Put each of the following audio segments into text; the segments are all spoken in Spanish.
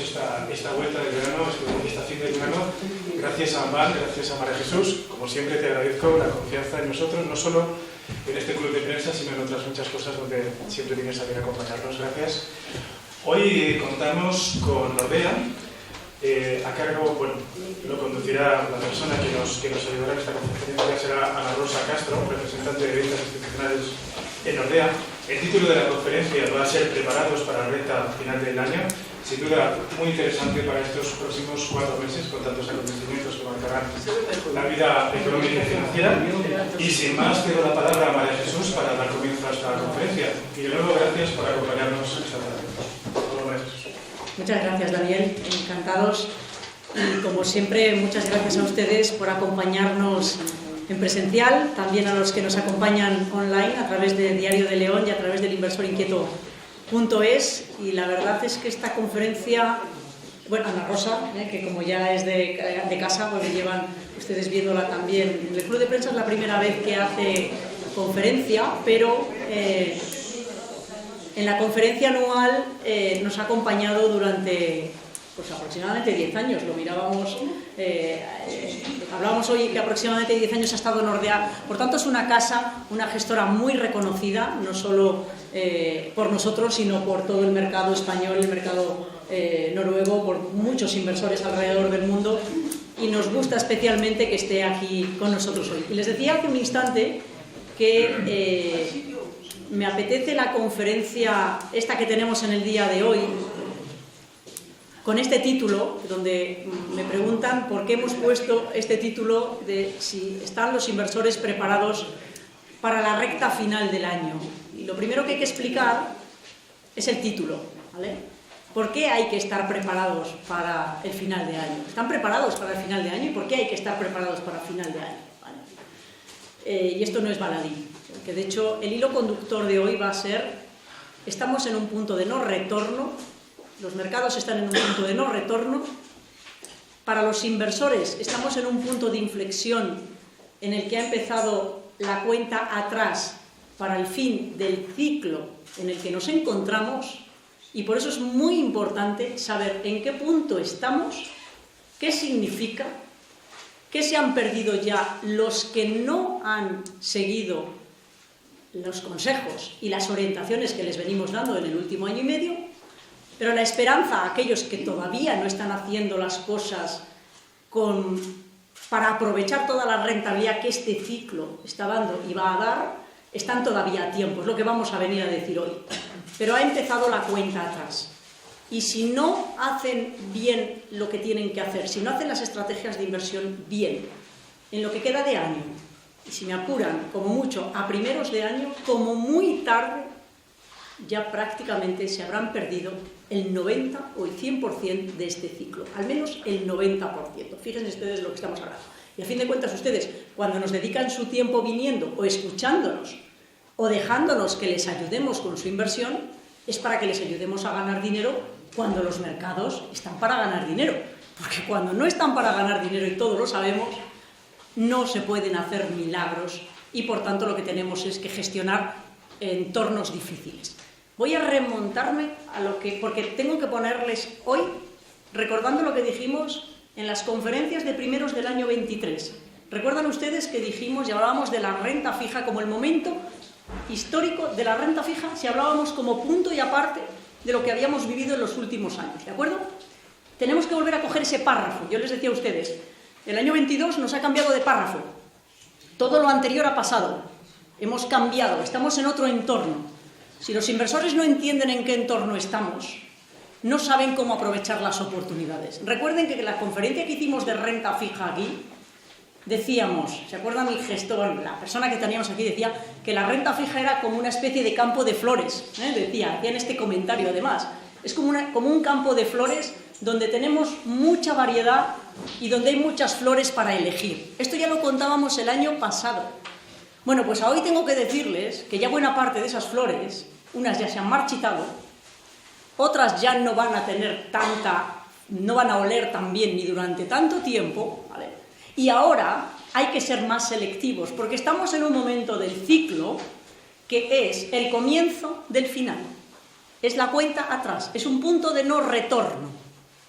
esta vuelta de verano, esta fin de verano, gracias a Ampar, gracias a María Jesús. Como siempre te agradezco la confianza en nosotros, no solo en este club de prensa, sino en otras muchas cosas donde siempre tienes a bien acompañarnos. Gracias. Hoy contamos con Nordea, a cargo, bueno, lo conducirá la persona que nos ayudará en esta conferencia, será Ana Rosa Castro, representante de ventas institucionales en Nordea. El título de la conferencia va a ser Preparados para la recta final del año. Sin duda, muy interesante para estos próximos 4 meses, con tantos acontecimientos que marcarán la vida económica y financiera. Y sin más, cedo la palabra a María Jesús para dar comienzo a esta conferencia. Y de nuevo, gracias por acompañarnos esta tarde. Muchas gracias, Daniel. Encantados. Y como siempre, muchas gracias a ustedes por acompañarnos en presencial, también a los que nos acompañan online a través de Diario de León y a través del inversorinquieto.es. Y la verdad es que esta conferencia, bueno, Ana Rosa, que como ya es de casa, porque llevan ustedes viéndola también en el club de prensa, es la primera vez que hace conferencia, pero en la conferencia anual nos ha acompañado durante pues aproximadamente 10 años, lo mirábamos, hablábamos hoy que aproximadamente 10 años ha estado en Nordea, por tanto es una casa, una gestora muy reconocida, no solo por nosotros, sino por todo el mercado español, el mercado noruego, por muchos inversores alrededor del mundo, y nos gusta especialmente que esté aquí con nosotros hoy. Y les decía hace un instante que me apetece la conferencia esta que tenemos en el día de hoy, con este título, donde me preguntan por qué hemos puesto este título de si están los inversores preparados para la recta final del año. Y lo primero que hay que explicar es el título, ¿vale? ¿Por qué hay que estar preparados para el final de año? ¿Están preparados para el final de año? ¿Y por qué hay que estar preparados para el final de año? ¿Vale? Y esto no es baladí, porque de hecho el hilo conductor de hoy va a ser: estamos en un punto de no retorno. Los mercados están en un punto de no retorno. Para los inversores estamos en un punto de inflexión en el que ha empezado la cuenta atrás para el fin del ciclo en el que nos encontramos, y por eso es muy importante saber en qué punto estamos, qué significa, qué se han perdido ya los que no han seguido los consejos y las orientaciones que les venimos dando en el último año y medio. Pero la esperanza a aquellos que todavía no están haciendo las cosas para aprovechar toda la rentabilidad que este ciclo está dando y va a dar, están todavía a tiempo, es lo que vamos a venir a decir hoy. Pero ha empezado la cuenta atrás. Y si no hacen bien lo que tienen que hacer, si no hacen las estrategias de inversión bien, en lo que queda de año, y si me apuran, como mucho, a primeros de año, como muy tarde, ya prácticamente se habrán perdido el 90 o el 100% de este ciclo, al menos el 90%. Fíjense ustedes lo que estamos hablando. Y a fin de cuentas ustedes, cuando nos dedican su tiempo viniendo o escuchándonos o dejándonos que les ayudemos con su inversión, es para que les ayudemos a ganar dinero cuando los mercados están para ganar dinero. Porque cuando no están para ganar dinero, y todos lo sabemos, no se pueden hacer milagros, y por tanto lo que tenemos es que gestionar entornos difíciles. Voy a remontarme a porque tengo que ponerles hoy, recordando lo que dijimos en las conferencias de primeros del año 23. ¿Recuerdan ustedes que dijimos y hablábamos de la renta fija como el momento histórico de la renta fija, si hablábamos como punto y aparte de lo que habíamos vivido en los últimos años? ¿De acuerdo? Tenemos que volver a coger ese párrafo. Yo les decía a ustedes, el año 22 nos ha cambiado de párrafo. Todo lo anterior ha pasado. Hemos cambiado, estamos en otro entorno. Si los inversores no entienden en qué entorno estamos, no saben cómo aprovechar las oportunidades. Recuerden que en la conferencia que hicimos de renta fija aquí, decíamos, ¿se acuerdan mi gestor, la persona que teníamos aquí, decía que la renta fija era como una especie de campo de flores? Hacían este comentario además. Es como un campo de flores donde tenemos mucha variedad y donde hay muchas flores para elegir. Esto ya lo contábamos el año pasado. Bueno, pues hoy tengo que decirles que ya buena parte de esas flores, unas ya se han marchitado, otras ya no van a tener no van a oler tan bien ni durante tanto tiempo, ¿vale? Y ahora hay que ser más selectivos, porque estamos en un momento del ciclo que es el comienzo del final. Es la cuenta atrás, es un punto de no retorno.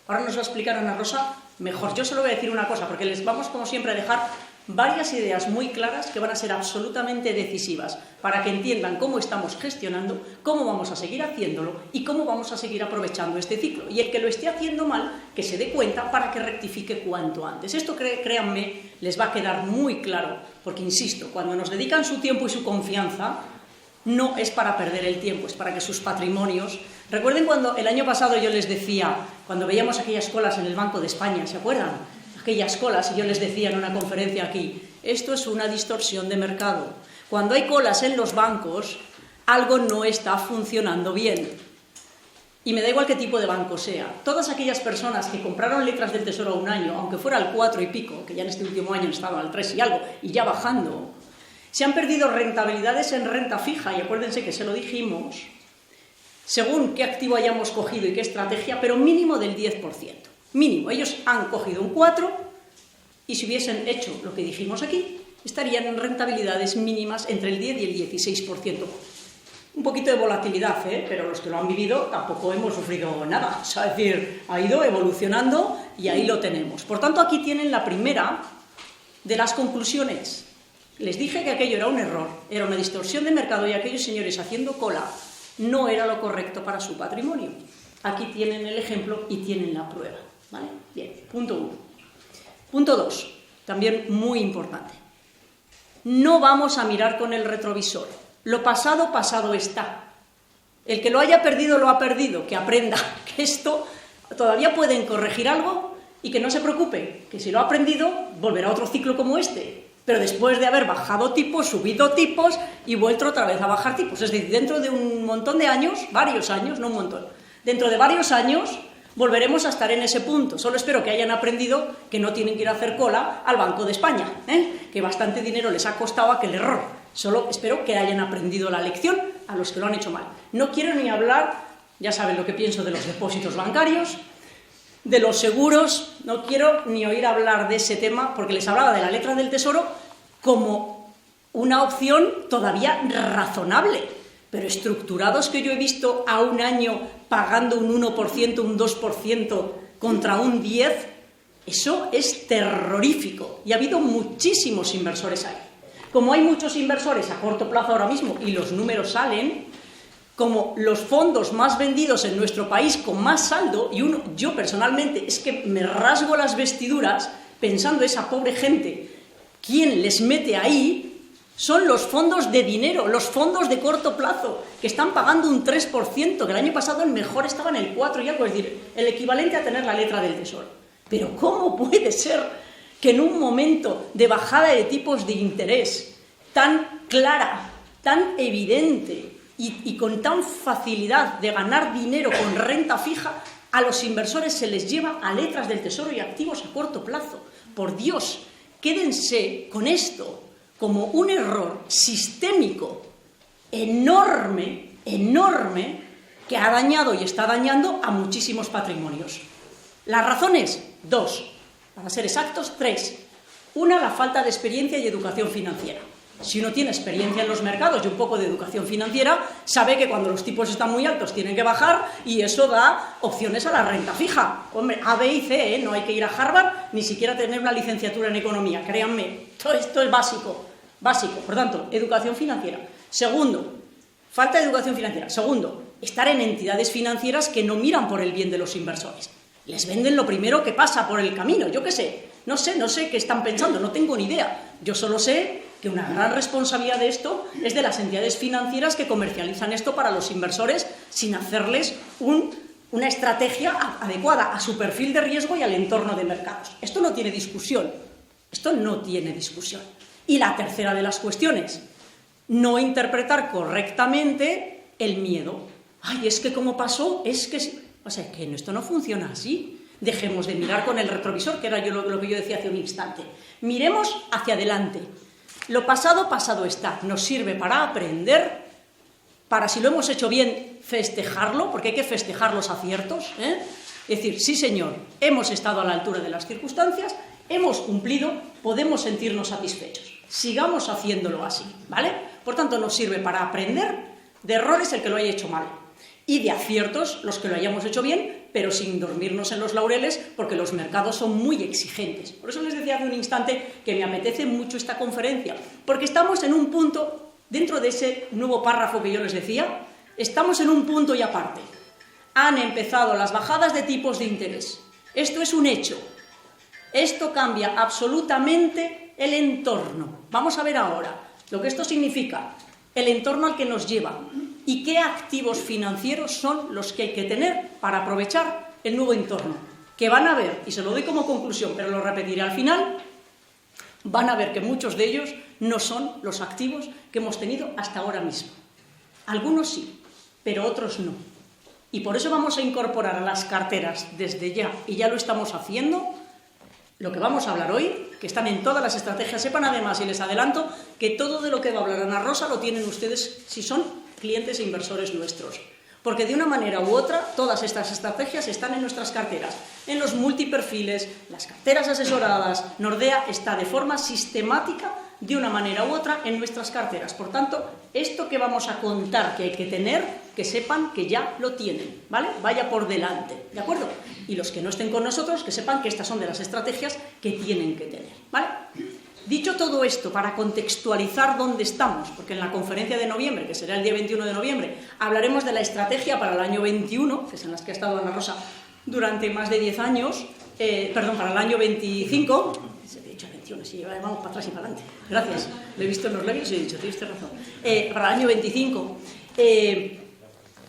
Ahora nos va a explicar Ana Rosa mejor. Yo solo voy a decir una cosa, porque les vamos, como siempre, a dejar varias ideas muy claras que van a ser absolutamente decisivas para que entiendan cómo estamos gestionando, cómo vamos a seguir haciéndolo y cómo vamos a seguir aprovechando este ciclo. Y el que lo esté haciendo mal, que se dé cuenta para que rectifique cuanto antes. Esto, créanme, les va a quedar muy claro, porque, insisto, cuando nos dedican su tiempo y su confianza, no es para perder el tiempo, es para que sus patrimonios... Recuerden cuando el año pasado yo les decía, cuando veíamos aquellas colas en el Banco de España, ¿se acuerdan? Aquellas colas, y yo les decía en una conferencia aquí, esto es una distorsión de mercado. Cuando hay colas en los bancos, algo no está funcionando bien. Y me da igual qué tipo de banco sea. Todas aquellas personas que compraron letras del Tesoro a un año, aunque fuera al 4 y pico, que ya en este último año estaban al 3 y algo, y ya bajando, se han perdido rentabilidades en renta fija, y acuérdense que se lo dijimos, según qué activo hayamos cogido y qué estrategia, pero mínimo del 10%. Mínimo. Ellos han cogido un 4 y si hubiesen hecho lo que dijimos aquí, estarían en rentabilidades mínimas entre el 10 y el 16%. Un poquito de volatilidad, pero los que lo han vivido tampoco hemos sufrido nada. O sea, es decir, ha ido evolucionando y ahí lo tenemos. Por tanto, aquí tienen la primera de las conclusiones. Les dije que aquello era un error, era una distorsión de mercado y aquellos señores haciendo cola no era lo correcto para su patrimonio. Aquí tienen el ejemplo y tienen la prueba. ¿Vale? Bien, punto 1. Punto 2, también muy importante. No vamos a mirar con el retrovisor. Lo pasado, pasado está. El que lo haya perdido, lo ha perdido. Que aprenda que esto todavía pueden corregir algo y que no se preocupe, que si lo ha aprendido, volverá a otro ciclo como este. Pero después de haber bajado tipos, subido tipos y vuelto otra vez a bajar tipos. Es decir, dentro de un montón de años, varios años, no un montón, dentro de varios años volveremos a estar en ese punto. Solo espero que hayan aprendido que no tienen que ir a hacer cola al Banco de España, que bastante dinero les ha costado aquel error. Solo espero que hayan aprendido la lección a los que lo han hecho mal. No quiero ni hablar, ya saben lo que pienso de los depósitos bancarios, de los seguros, no quiero ni oír hablar de ese tema, porque les hablaba de la letra del Tesoro como una opción todavía razonable, pero estructurados que yo he visto a un año pagando un 1%, un 2% contra un 10%, eso es terrorífico. Y ha habido muchísimos inversores ahí. Como hay muchos inversores a corto plazo ahora mismo, y los números salen, como los fondos más vendidos en nuestro país con más saldo, y yo personalmente es que me rasgo las vestiduras pensando esa pobre gente, ¿quién les mete ahí? Son los fondos de dinero, los fondos de corto plazo, que están pagando un 3%, que el año pasado el mejor estaba en el 4 y algo, es decir, el equivalente a tener la letra del Tesoro. Pero ¿cómo puede ser que en un momento de bajada de tipos de interés tan clara, tan evidente y con tan facilidad de ganar dinero con renta fija, a los inversores se les lleva a letras del Tesoro y activos a corto plazo? Por Dios, quédense con esto como un error sistémico enorme, enorme, que ha dañado y está dañando a muchísimos patrimonios. Las razones, 2, para ser exactos, 3. Una, la falta de experiencia y educación financiera. Si uno tiene experiencia en los mercados y un poco de educación financiera, sabe que cuando los tipos están muy altos tienen que bajar y eso da opciones a la renta fija. Hombre, A, B y C, no hay que ir a Harvard ni siquiera tener una licenciatura en economía, créanme, todo esto es básico. Por tanto, educación financiera. Segundo, falta de educación financiera. Segundo, estar en entidades financieras que no miran por el bien de los inversores. Les venden lo primero que pasa por el camino, yo qué sé. No sé qué están pensando, no tengo ni idea. Yo solo sé que una gran responsabilidad de esto es de las entidades financieras que comercializan esto para los inversores sin hacerles una estrategia adecuada a su perfil de riesgo y al entorno de mercados. Esto no tiene discusión. Y la tercera de las cuestiones, no interpretar correctamente el miedo. Ay, es que como pasó, es que... O sea, que esto no funciona así. Dejemos de mirar con el retrovisor, que era lo que yo decía hace un instante. Miremos hacia adelante. Lo pasado, pasado está. Nos sirve para aprender, para, si lo hemos hecho bien, festejarlo, porque hay que festejar los aciertos. Es decir, sí señor, hemos estado a la altura de las circunstancias, hemos cumplido, podemos sentirnos satisfechos. Sigamos haciéndolo así, ¿vale? Por tanto, nos sirve para aprender de errores el que lo haya hecho mal y de aciertos los que lo hayamos hecho bien, pero sin dormirnos en los laureles, porque los mercados son muy exigentes. Por eso les decía hace un instante que me apetece mucho esta conferencia, porque estamos en un punto, dentro de ese nuevo párrafo que yo les decía, estamos en un punto y aparte. Han empezado las bajadas de tipos de interés. Esto es un hecho. Esto cambia absolutamente el entorno. Vamos a ver ahora lo que esto significa, el entorno al que nos lleva y qué activos financieros son los que hay que tener para aprovechar el nuevo entorno. Que van a ver, y se lo doy como conclusión, pero lo repetiré al final, van a ver que muchos de ellos no son los activos que hemos tenido hasta ahora mismo. Algunos sí, pero otros no. Y por eso vamos a incorporar a las carteras desde ya, y ya lo estamos haciendo, lo que vamos a hablar hoy, que están en todas las estrategias. Sepan además, y les adelanto, que todo de lo que va a hablar Ana Rosa lo tienen ustedes si son clientes e inversores nuestros. Porque de una manera u otra, todas estas estrategias están en nuestras carteras, en los multiperfiles, las carteras asesoradas. Nordea está de forma sistemática, de una manera u otra, en nuestras carteras. Por tanto, esto que vamos a contar que hay que tener, que sepan que ya lo tienen, ¿vale? Vaya por delante, ¿de acuerdo? Y los que no estén con nosotros, que sepan que estas son de las estrategias que tienen que tener, ¿vale? Dicho todo esto, para contextualizar dónde estamos, porque en la conferencia de noviembre, que será el día 21 de noviembre, hablaremos de la estrategia para el año 21, que es en las que ha estado Ana Rosa durante más de 10 años, para el año 25, he dicho 21, sí, vamos para atrás y para adelante, gracias, lo he visto en los labios y he dicho, tienes razón, para el año 25,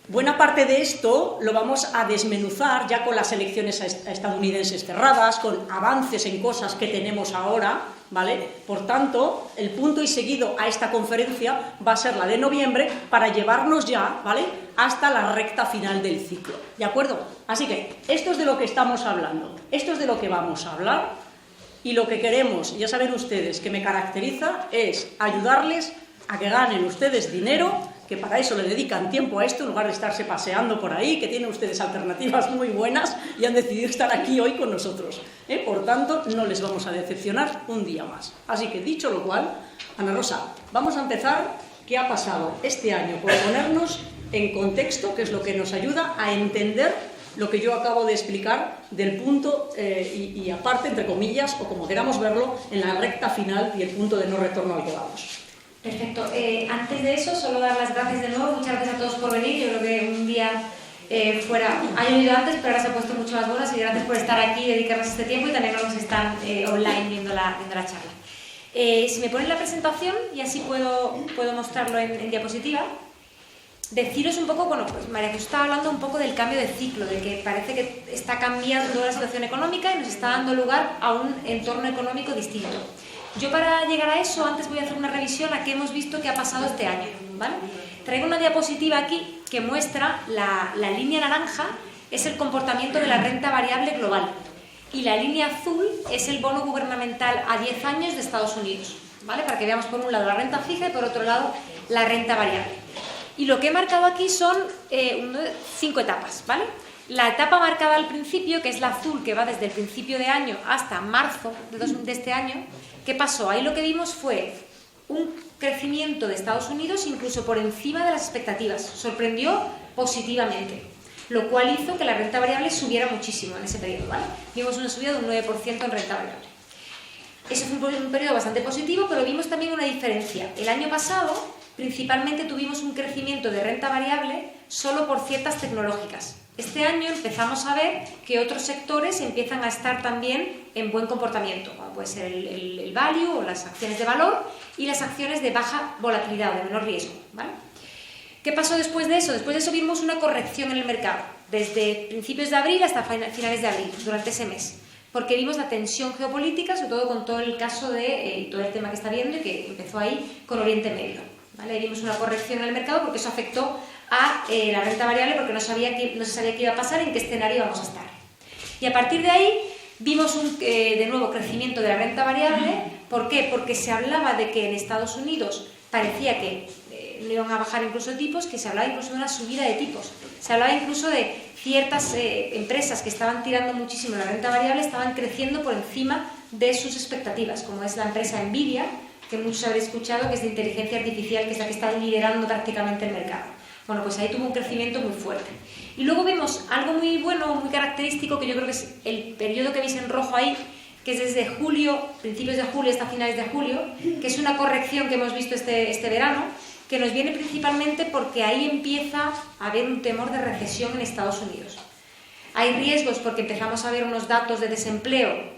buena parte de esto lo vamos a desmenuzar ya con las elecciones estadounidenses cerradas, con avances en cosas que tenemos ahora, ¿vale? Por tanto, el punto y seguido a esta conferencia va a ser la de noviembre para llevarnos ya, ¿vale?, hasta la recta final del ciclo, ¿de acuerdo? Así que esto es de lo que estamos hablando, esto es de lo que vamos a hablar y lo que queremos, ya saben ustedes, que me caracteriza es ayudarles a que ganen ustedes dinero, que para eso le dedican tiempo a esto, en lugar de estarse paseando por ahí, que tienen ustedes alternativas muy buenas y han decidido estar aquí hoy con nosotros. Por tanto, no les vamos a decepcionar un día más. Así que, dicho lo cual, Ana Rosa, vamos a empezar qué ha pasado este año, por ponernos en contexto, que es lo que nos ayuda a entender lo que yo acabo de explicar del punto y aparte, entre comillas, o como queramos verlo, en la recta final y el punto de no retorno al que vamos. Perfecto. Antes de eso, solo dar las gracias de nuevo. Muchas gracias a todos por venir. Yo creo que un día ha llovido antes, pero ahora se ha puesto mucho más buenas y gracias por estar aquí y dedicarnos este tiempo y también a los que están online viendo la charla. Si me ponen la presentación y así puedo mostrarlo en diapositiva, deciros un poco, bueno, pues María Jesús estaba hablando un poco del cambio de ciclo, de que parece que está cambiando la situación económica y nos está dando lugar a un entorno económico distinto. Yo para llegar a eso, antes voy a hacer una revisión a qué hemos visto que ha pasado este año, ¿vale? Traigo una diapositiva aquí que muestra la línea naranja es el comportamiento de la renta variable global y la línea azul es el bono gubernamental a 10 años de Estados Unidos, ¿vale? Para que veamos por un lado la renta fija y por otro lado la renta variable. Y lo que he marcado aquí son 5 etapas, ¿vale? La etapa marcada al principio, que es la azul, que va desde el principio de año hasta marzo de este año, ¿qué pasó? Ahí lo que vimos fue un crecimiento de Estados Unidos incluso por encima de las expectativas. Sorprendió positivamente, lo cual hizo que la renta variable subiera muchísimo en ese periodo, ¿vale? Vimos una subida de un 9% en renta variable. Ese fue un periodo bastante positivo, pero vimos también una diferencia. El año pasado, principalmente, tuvimos un crecimiento de renta variable solo por ciertas tecnológicas. Este año empezamos a ver que otros sectores empiezan a estar también en buen comportamiento, como puede ser el value o las acciones de valor y las acciones de baja volatilidad o de menor riesgo, ¿vale? ¿Qué pasó después de eso? Después de eso vimos una corrección en el mercado, desde principios de abril hasta finales de abril, durante ese mes, porque vimos la tensión geopolítica, sobre todo con todo el caso de todo el tema que está viendo y que empezó ahí con Oriente Medio, ¿vale? Vimos una corrección en el mercado porque eso afectó a la renta variable porque no se sabía qué iba a pasar, en qué escenario íbamos a estar. Y a partir de ahí vimos de nuevo crecimiento de la renta variable. ¿Por qué? Porque se hablaba de que en Estados Unidos parecía que no iban a bajar incluso tipos, que se hablaba incluso de una subida de tipos. Se hablaba incluso de ciertas empresas que estaban tirando muchísimo la renta variable, estaban creciendo por encima de sus expectativas, como es la empresa Nvidia, que muchos habréis escuchado, que es de inteligencia artificial, que es la que está liderando prácticamente el mercado. Bueno, pues ahí tuvo un crecimiento muy fuerte. Y luego vemos algo muy bueno, muy característico, que yo creo que es el periodo que veis en rojo ahí, que es desde julio, principios de julio hasta finales de julio, que es una corrección que hemos visto este verano, que nos viene principalmente porque ahí empieza a haber un temor de recesión en Estados Unidos. Hay riesgos porque empezamos a ver unos datos de desempleo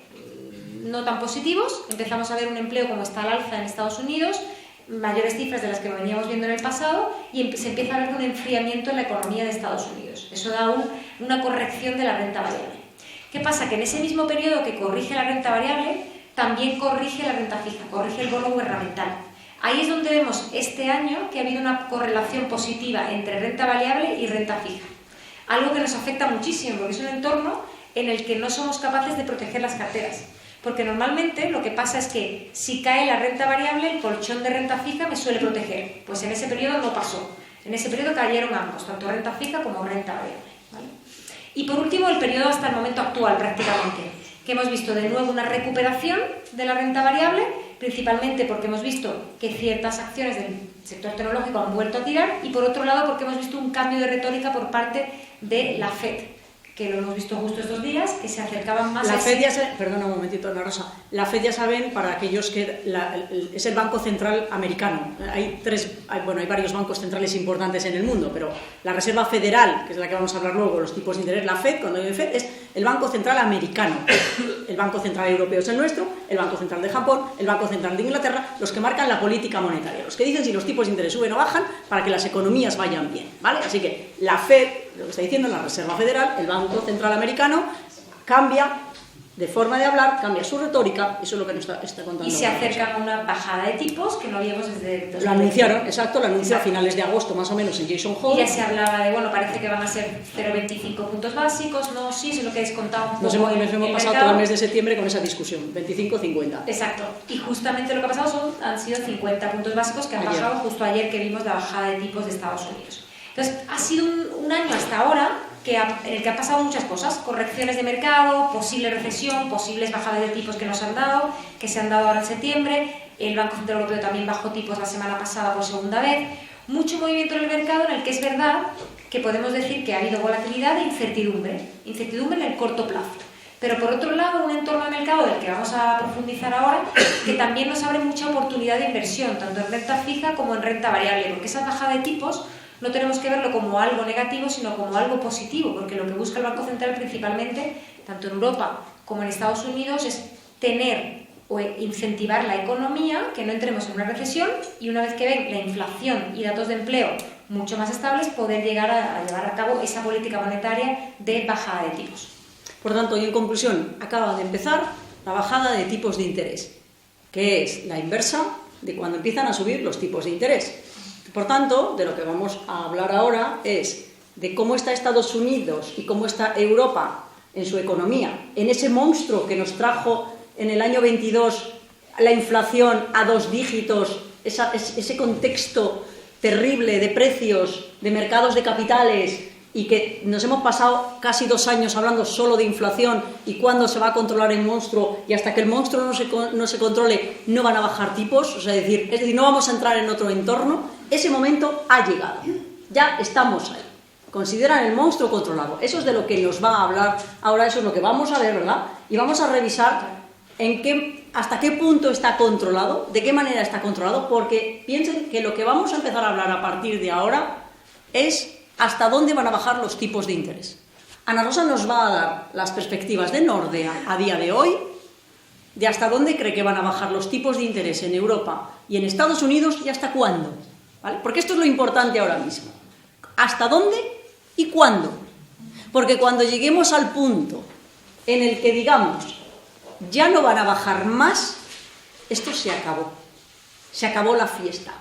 no tan positivos, empezamos a ver un empleo como está al alza en Estados Unidos, mayores cifras de las que veníamos viendo en el pasado, y se empieza a ver un enfriamiento en la economía de Estados Unidos. Eso da una corrección de la renta variable. ¿Qué pasa? Que en ese mismo periodo que corrige la renta variable, también corrige la renta fija, corrige el bono gubernamental. Ahí es donde vemos este año que ha habido una correlación positiva entre renta variable y renta fija. Algo que nos afecta muchísimo, porque es un entorno en el que no somos capaces de proteger las carteras. Porque normalmente lo que pasa es que si cae la renta variable, el colchón de renta fija me suele proteger. Pues en ese periodo no pasó. En ese periodo cayeron ambos, tanto renta fija como renta variable, ¿vale? Y por último, el periodo hasta el momento actual prácticamente, que hemos visto de nuevo una recuperación de la renta variable, principalmente porque hemos visto que ciertas acciones del sector tecnológico han vuelto a tirar, y por otro lado porque hemos visto un cambio de retórica por parte de la FED, que lo hemos visto justo estos días, que se acercaban más la a FED perdona un momentito, Ana Rosa. La FED, ya saben, para aquellos que es el Banco Central Americano. Hay varios bancos centrales importantes en el mundo, pero la Reserva Federal, que es la que vamos a hablar luego, los tipos de interés, la FED, cuando digo FED, es el Banco Central Americano. El Banco Central Europeo es el nuestro, el Banco Central de Japón, el Banco Central de Inglaterra, los que marcan la política monetaria, los que dicen si los tipos de interés suben o bajan para que las economías vayan bien, ¿vale? Así que la FED, lo que está diciendo la Reserva Federal, el Banco Central Americano, cambia de forma de hablar, cambia su retórica, eso es lo que nos está contando. Y se acercan a una bajada de tipos que no habíamos desde... 2020. Lo anunciaron, exacto, lo anunció a finales de agosto más o menos en Jackson Hole. Y ya se hablaba de, bueno, parece que van a ser 0,25 puntos básicos, no, sí, eso es lo que descontaba un poco. Nos hemos pasado todo el mes de septiembre con esa discusión, 25-50. Exacto, y justamente lo que ha pasado han sido 50 puntos básicos que han bajado justo ayer que vimos la bajada de tipos de Estados Unidos. Entonces, ha sido un año hasta ahora en el que han pasado muchas cosas, correcciones de mercado, posible recesión, posibles bajadas de tipos que nos han dado, que se han dado ahora en septiembre, el Banco Central Europeo también bajó tipos la semana pasada por segunda vez, mucho movimiento en el mercado en el que es verdad que podemos decir que ha habido volatilidad e incertidumbre en el corto plazo. Pero por otro lado, un entorno de mercado del que vamos a profundizar ahora, que también nos abre mucha oportunidad de inversión, tanto en renta fija como en renta variable, porque esa bajada de tipos no tenemos que verlo como algo negativo, sino como algo positivo, porque lo que busca el Banco Central principalmente, tanto en Europa como en Estados Unidos, es tener o incentivar la economía, que no entremos en una recesión, y una vez que ven la inflación y datos de empleo mucho más estables, poder llegar a llevar a cabo esa política monetaria de bajada de tipos. Por tanto, y en conclusión, acaba de empezar la bajada de tipos de interés, que es la inversa de cuando empiezan a subir los tipos de interés. Por tanto, de lo que vamos a hablar ahora es de cómo está Estados Unidos y cómo está Europa en su economía, en ese monstruo que nos trajo en el año 22 la inflación a 2 dígitos, ese contexto terrible de precios, de mercados de capitales, y que nos hemos pasado casi 2 años hablando solo de inflación y cuándo se va a controlar el monstruo, y hasta que el monstruo no se controle no van a bajar tipos, es decir, no vamos a entrar en otro entorno. Ese momento ha llegado, ya estamos ahí, consideran el monstruo controlado. Eso es de lo que nos va a hablar ahora, eso es lo que vamos a ver, ¿verdad? Y vamos a revisar hasta qué punto está controlado, de qué manera está controlado, porque piensen que lo que vamos a empezar a hablar a partir de ahora es hasta dónde van a bajar los tipos de interés. Ana Rosa nos va a dar las perspectivas de Nordea a día de hoy, de hasta dónde cree que van a bajar los tipos de interés en Europa y en Estados Unidos y hasta cuándo, ¿vale? Porque esto es lo importante ahora mismo. ¿Hasta dónde y cuándo? Porque cuando lleguemos al punto en el que digamos ya no van a bajar más, esto se acabó la fiesta.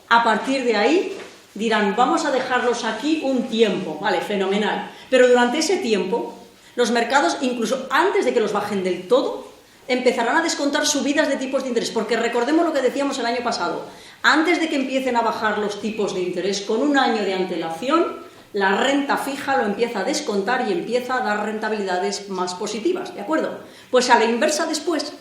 A partir de ahí dirán, vamos a dejarlos aquí un tiempo, vale, fenomenal, pero durante ese tiempo los mercados, incluso antes de que los bajen del todo, empezarán a descontar subidas de tipos de interés, porque recordemos lo que decíamos el año pasado, antes de que empiecen a bajar los tipos de interés con un año de antelación, la renta fija lo empieza a descontar y empieza a dar rentabilidades más positivas, ¿de acuerdo? Pues a la inversa después,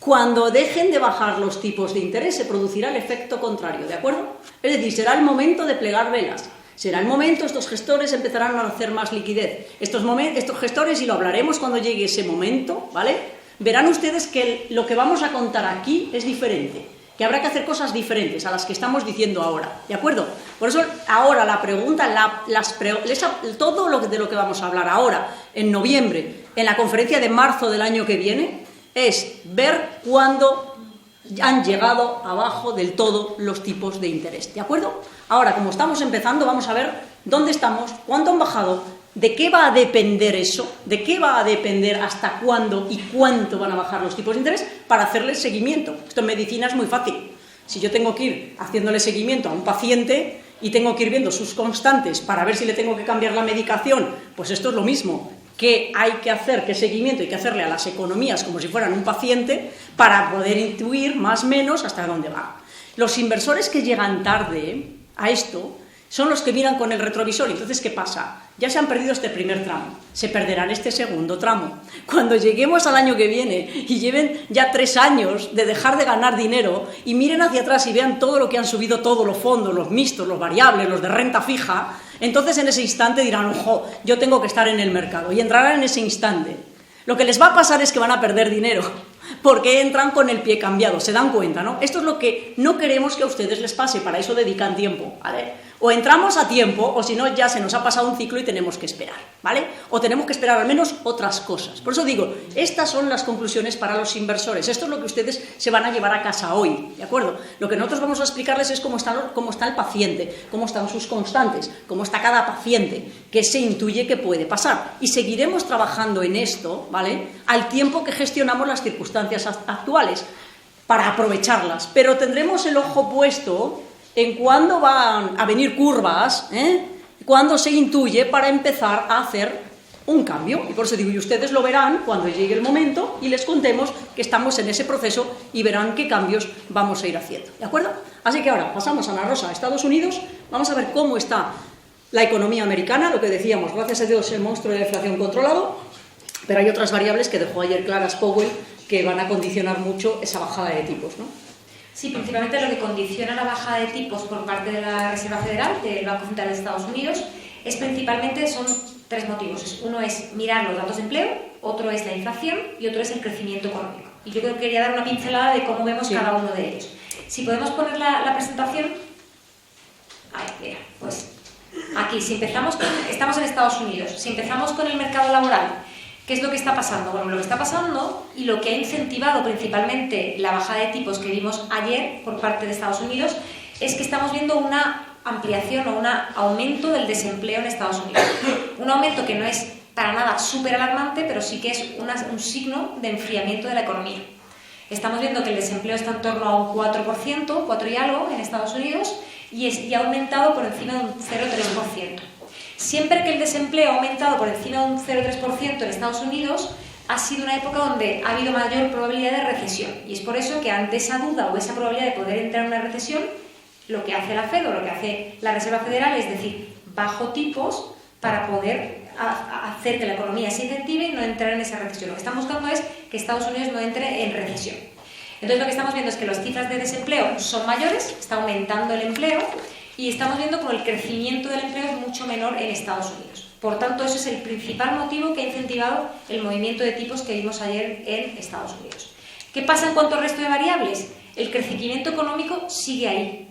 Cuando dejen de bajar los tipos de interés se producirá el efecto contrario, ¿de acuerdo? Es decir, será el momento de plegar velas. Será el momento, estos gestores empezarán a hacer más liquidez. Estos gestores, y lo hablaremos cuando llegue ese momento, ¿vale? Verán ustedes que lo que vamos a contar aquí es diferente, que habrá que hacer cosas diferentes a las que estamos diciendo ahora, ¿de acuerdo? Por eso ahora la pregunta, todo de lo que vamos a hablar ahora, en noviembre, en la conferencia de marzo del año que viene, es ver cuándo han llegado abajo del todo los tipos de interés, ¿de acuerdo? Ahora, como estamos empezando, vamos a ver dónde estamos, cuánto han bajado, de qué va a depender eso, de qué va a depender hasta cuándo y cuánto van a bajar los tipos de interés para hacerle seguimiento. Esto en medicina es muy fácil. Si yo tengo que ir haciéndole seguimiento a un paciente y tengo que ir viendo sus constantes para ver si le tengo que cambiar la medicación, pues esto es lo mismo. Que hay que hacer, qué seguimiento hay que hacerle a las economías como si fueran un paciente para poder intuir más o menos hasta dónde va. Los inversores que llegan tarde a esto son los que miran con el retrovisor. Entonces, ¿qué pasa? Ya se han perdido este primer tramo, se perderán este segundo tramo. Cuando lleguemos al año que viene y lleven ya 3 años de dejar de ganar dinero y miren hacia atrás y vean todo lo que han subido todos los fondos, los mixtos, los variables, los de renta fija, entonces en ese instante dirán, ojo, yo tengo que estar en el mercado, y entrarán en ese instante. Lo que les va a pasar es que van a perder dinero, porque entran con el pie cambiado, se dan cuenta, ¿no? Esto es lo que no queremos que a ustedes les pase, para eso dedican tiempo, ¿vale? O entramos a tiempo, o si no ya se nos ha pasado un ciclo y tenemos que esperar, ¿vale? O tenemos que esperar al menos otras cosas. Por eso digo, estas son las conclusiones para los inversores. Esto es lo que ustedes se van a llevar a casa hoy, ¿de acuerdo? Lo que nosotros vamos a explicarles es cómo está el paciente, cómo están sus constantes, cómo está cada paciente, qué se intuye que puede pasar. Y seguiremos trabajando en esto, ¿vale? Al tiempo que gestionamos las circunstancias actuales, para aprovecharlas. Pero tendremos el ojo puesto en cuándo van a venir curvas, cuándo se intuye para empezar a hacer un cambio. Y por eso digo, y ustedes lo verán cuando llegue el momento y les contemos que estamos en ese proceso y verán qué cambios vamos a ir haciendo, ¿de acuerdo? Así que ahora pasamos a Ana Rosa, a Estados Unidos, vamos a ver cómo está la economía americana, lo que decíamos, gracias a Dios el monstruo de la inflación controlado, pero hay otras variables que dejó ayer claras Powell que van a condicionar mucho esa bajada de tipos, ¿no? Sí, principalmente lo que condiciona la bajada de tipos por parte de la Reserva Federal, del Banco Central de Estados Unidos, son 3 motivos. Uno es mirar los datos de empleo, otro es la inflación y otro es el crecimiento económico. Y yo creo que quería dar una pincelada de cómo vemos cada uno de ellos. Si podemos poner la presentación. Ahí, mira, pues aquí, estamos en Estados Unidos. Si empezamos con el mercado laboral, ¿qué es lo que está pasando? Bueno, lo que está pasando y lo que ha incentivado principalmente la bajada de tipos que vimos ayer por parte de Estados Unidos es que estamos viendo una ampliación o un aumento del desempleo en Estados Unidos. Un aumento que no es para nada súper alarmante, pero sí que es un signo de enfriamiento de la economía. Estamos viendo que el desempleo está en torno a un 4%, 4 y algo en Estados Unidos, y ha aumentado por encima de un 0,3%. Siempre que el desempleo ha aumentado por encima de un 0,3% en Estados Unidos, ha sido una época donde ha habido mayor probabilidad de recesión. Y es por eso que ante esa duda o esa probabilidad de poder entrar en una recesión, lo que hace la Fed o lo que hace la Reserva Federal es decir, bajo tipos para poder hacer que la economía se incentive y no entrar en esa recesión. Lo que están buscando es que Estados Unidos no entre en recesión. Entonces lo que estamos viendo es que las cifras de desempleo son mayores, está aumentando el empleo, y estamos viendo como el crecimiento del empleo es mucho menor en Estados Unidos. Por tanto, ese es el principal motivo que ha incentivado el movimiento de tipos que vimos ayer en Estados Unidos. ¿Qué pasa en cuanto al resto de variables? El crecimiento económico sigue ahí.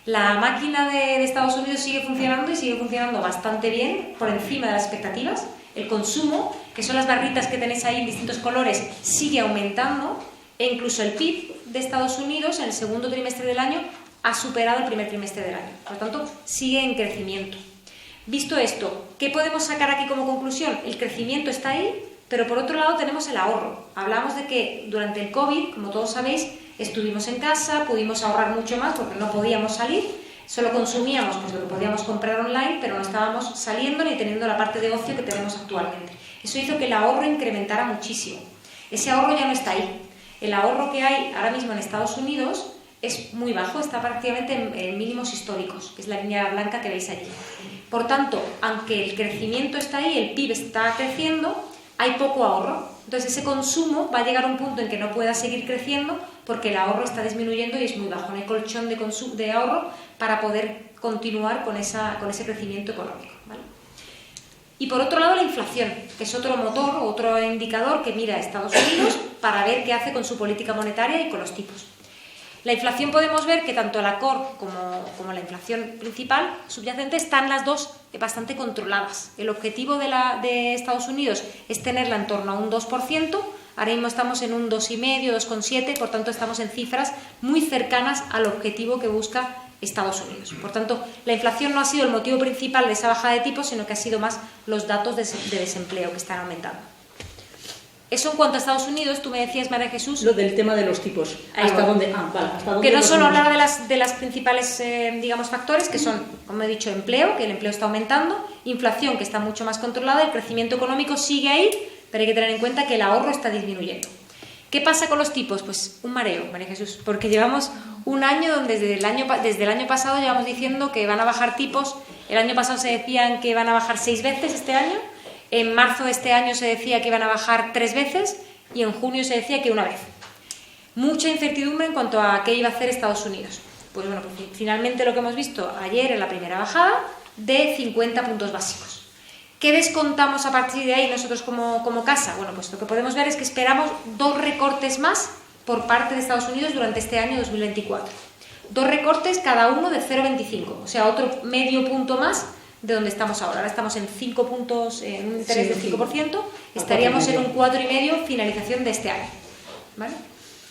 La máquina de Estados Unidos sigue funcionando y sigue funcionando bastante bien, por encima de las expectativas. El consumo, que son las barritas que tenéis ahí en distintos colores, sigue aumentando, e incluso el PIB de Estados Unidos en el segundo trimestre del año ha superado el primer trimestre del año. Por lo tanto, sigue en crecimiento. Visto esto, ¿qué podemos sacar aquí como conclusión? El crecimiento está ahí, pero por otro lado tenemos el ahorro. Hablamos de que durante el COVID, como todos sabéis, estuvimos en casa, pudimos ahorrar mucho más porque no podíamos salir, solo consumíamos pues, lo que podíamos comprar online, pero no estábamos saliendo ni teniendo la parte de ocio que tenemos actualmente. Eso hizo que el ahorro incrementara muchísimo. Ese ahorro ya no está ahí. El ahorro que hay ahora mismo en Estados Unidos es muy bajo, está prácticamente en mínimos históricos, que es la línea blanca que veis allí. Por tanto, aunque el crecimiento está ahí, el PIB está creciendo, hay poco ahorro. Entonces ese consumo va a llegar a un punto en que no pueda seguir creciendo porque el ahorro está disminuyendo y es muy bajo, no hay colchón de ahorro para poder continuar con ese crecimiento económico, ¿vale? Y por otro lado la inflación, que es otro motor, otro indicador que mira a Estados Unidos para ver qué hace con su política monetaria y con los tipos. La inflación podemos ver que tanto la core como la inflación principal subyacente están las dos bastante controladas. El objetivo de Estados Unidos es tenerla en torno a un 2%, ahora mismo estamos en un 2,5, 2,7, por tanto estamos en cifras muy cercanas al objetivo que busca Estados Unidos. Por tanto, la inflación no ha sido el motivo principal de esa bajada de tipos, sino que ha sido más los datos de desempleo que están aumentando. Eso en cuanto a Estados Unidos, tú me decías, María Jesús... Lo del tema de los tipos. ¿Hasta dónde? ¿Hasta dónde? Que no solo hablar de las principales digamos, factores, que son, como he dicho, empleo, que el empleo está aumentando, inflación, que está mucho más controlada, el crecimiento económico sigue ahí, pero hay que tener en cuenta que el ahorro está disminuyendo. ¿Qué pasa con los tipos? Pues un mareo, María Jesús, porque llevamos un año donde desde el año pasado llevamos diciendo que van a bajar tipos. El año pasado se decían que van a bajar 6 veces este año, en marzo de este año se decía que iban a bajar 3 veces y en junio se decía que 1 vez. Mucha incertidumbre en cuanto a qué iba a hacer Estados Unidos. Pues bueno, pues finalmente lo que hemos visto ayer en la primera bajada de 50 puntos básicos. ¿Qué descontamos a partir de ahí nosotros como casa? Bueno, pues lo que podemos ver es que esperamos 2 recortes más por parte de Estados Unidos durante este año 2024. 2 recortes cada uno de 0,25, o sea, otro medio punto más de donde estamos ahora. Ahora estamos en 5 puntos, en un interés del 5%, estaríamos en un 4,5 finalización de este año, ¿vale?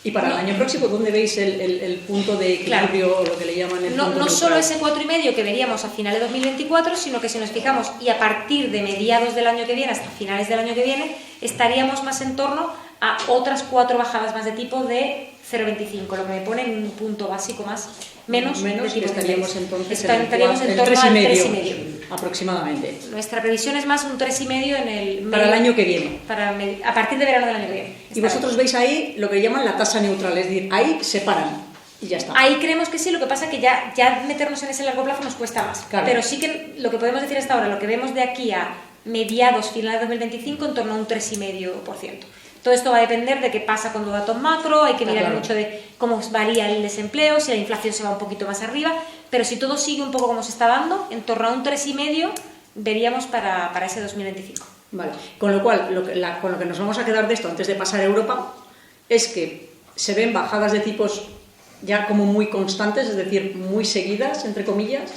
Y para el año próximo, ¿dónde veis el punto de equilibrio, claro, o lo que le llaman el punto no solo ese 4,5 que veríamos a finales de 2024, sino que si nos fijamos y a partir de mediados del año que viene hasta finales del año que viene, estaríamos más en torno a otras 4 bajadas más de tipo de 0,25, lo que me pone en un punto básico menos de tipo, estaríamos entonces estaríamos en torno al 3,5 aproximadamente. Nuestra previsión es más un 3,5 para el año que viene. A partir de verano del año que viene. Y vosotros veis ahí lo que llaman la tasa neutral, es decir, ahí se paran y ya está. Ahí creemos que sí, lo que pasa es que ya meternos en ese largo plazo nos cuesta más. Claro. Pero sí que lo que podemos decir hasta ahora, lo que vemos de aquí a mediados, finales de 2025, en torno a un 3,5%. Todo esto va a depender de qué pasa con los datos macro, hay que mirar mucho de cómo varía el desempleo, si la inflación se va un poquito más arriba, pero si todo sigue un poco como se está dando, en torno a un 3,5 veríamos para ese 2025. Vale. Con lo cual, con lo que nos vamos a quedar de esto antes de pasar a Europa, es que se ven bajadas de tipos ya como muy constantes, es decir, muy seguidas, entre comillas.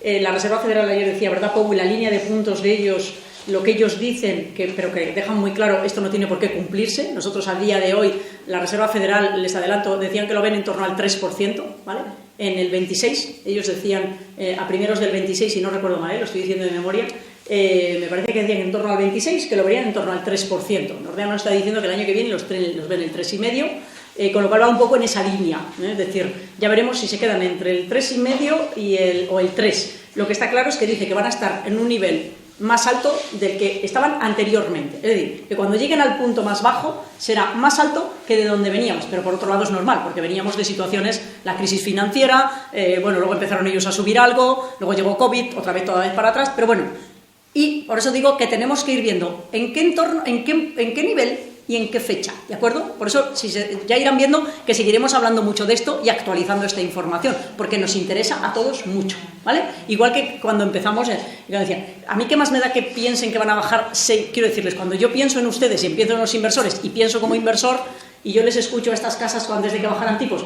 La Reserva Federal ayer decía, ¿verdad, Pau? La línea de puntos de ellos, lo que ellos dicen, pero que dejan muy claro, esto no tiene por qué cumplirse. Nosotros a día de hoy, la Reserva Federal, les adelanto, decían que lo ven en torno al 3%, ¿vale? En el 26, ellos decían a primeros del 26, si no recuerdo mal, lo estoy diciendo de memoria, me parece que decían en torno al 26, que lo verían en torno al 3%. Nordea nos está diciendo que el año que viene los ven el 3,5%, con lo cual va un poco en esa línea, es decir, ya veremos si se quedan entre el 3,5 o el 3. Lo que está claro es que dice que van a estar en un nivel más alto del que estaban anteriormente, es decir, que cuando lleguen al punto más bajo será más alto que de donde veníamos, pero por otro lado es normal, porque veníamos de situaciones, la crisis financiera, luego empezaron ellos a subir algo, luego llegó COVID, otra vez para atrás, pero bueno, y por eso digo que tenemos que ir viendo en qué entorno, en qué nivel y en qué fecha, ¿de acuerdo? Por eso ya irán viendo que seguiremos hablando mucho de esto y actualizando esta información, porque nos interesa a todos mucho, ¿vale? Igual que cuando empezamos, yo decía, a mí qué más me da que piensen que van a bajar, quiero decirles, cuando yo pienso en ustedes y pienso en los inversores y pienso como inversor y yo les escucho a estas casas antes de que bajaran tipos,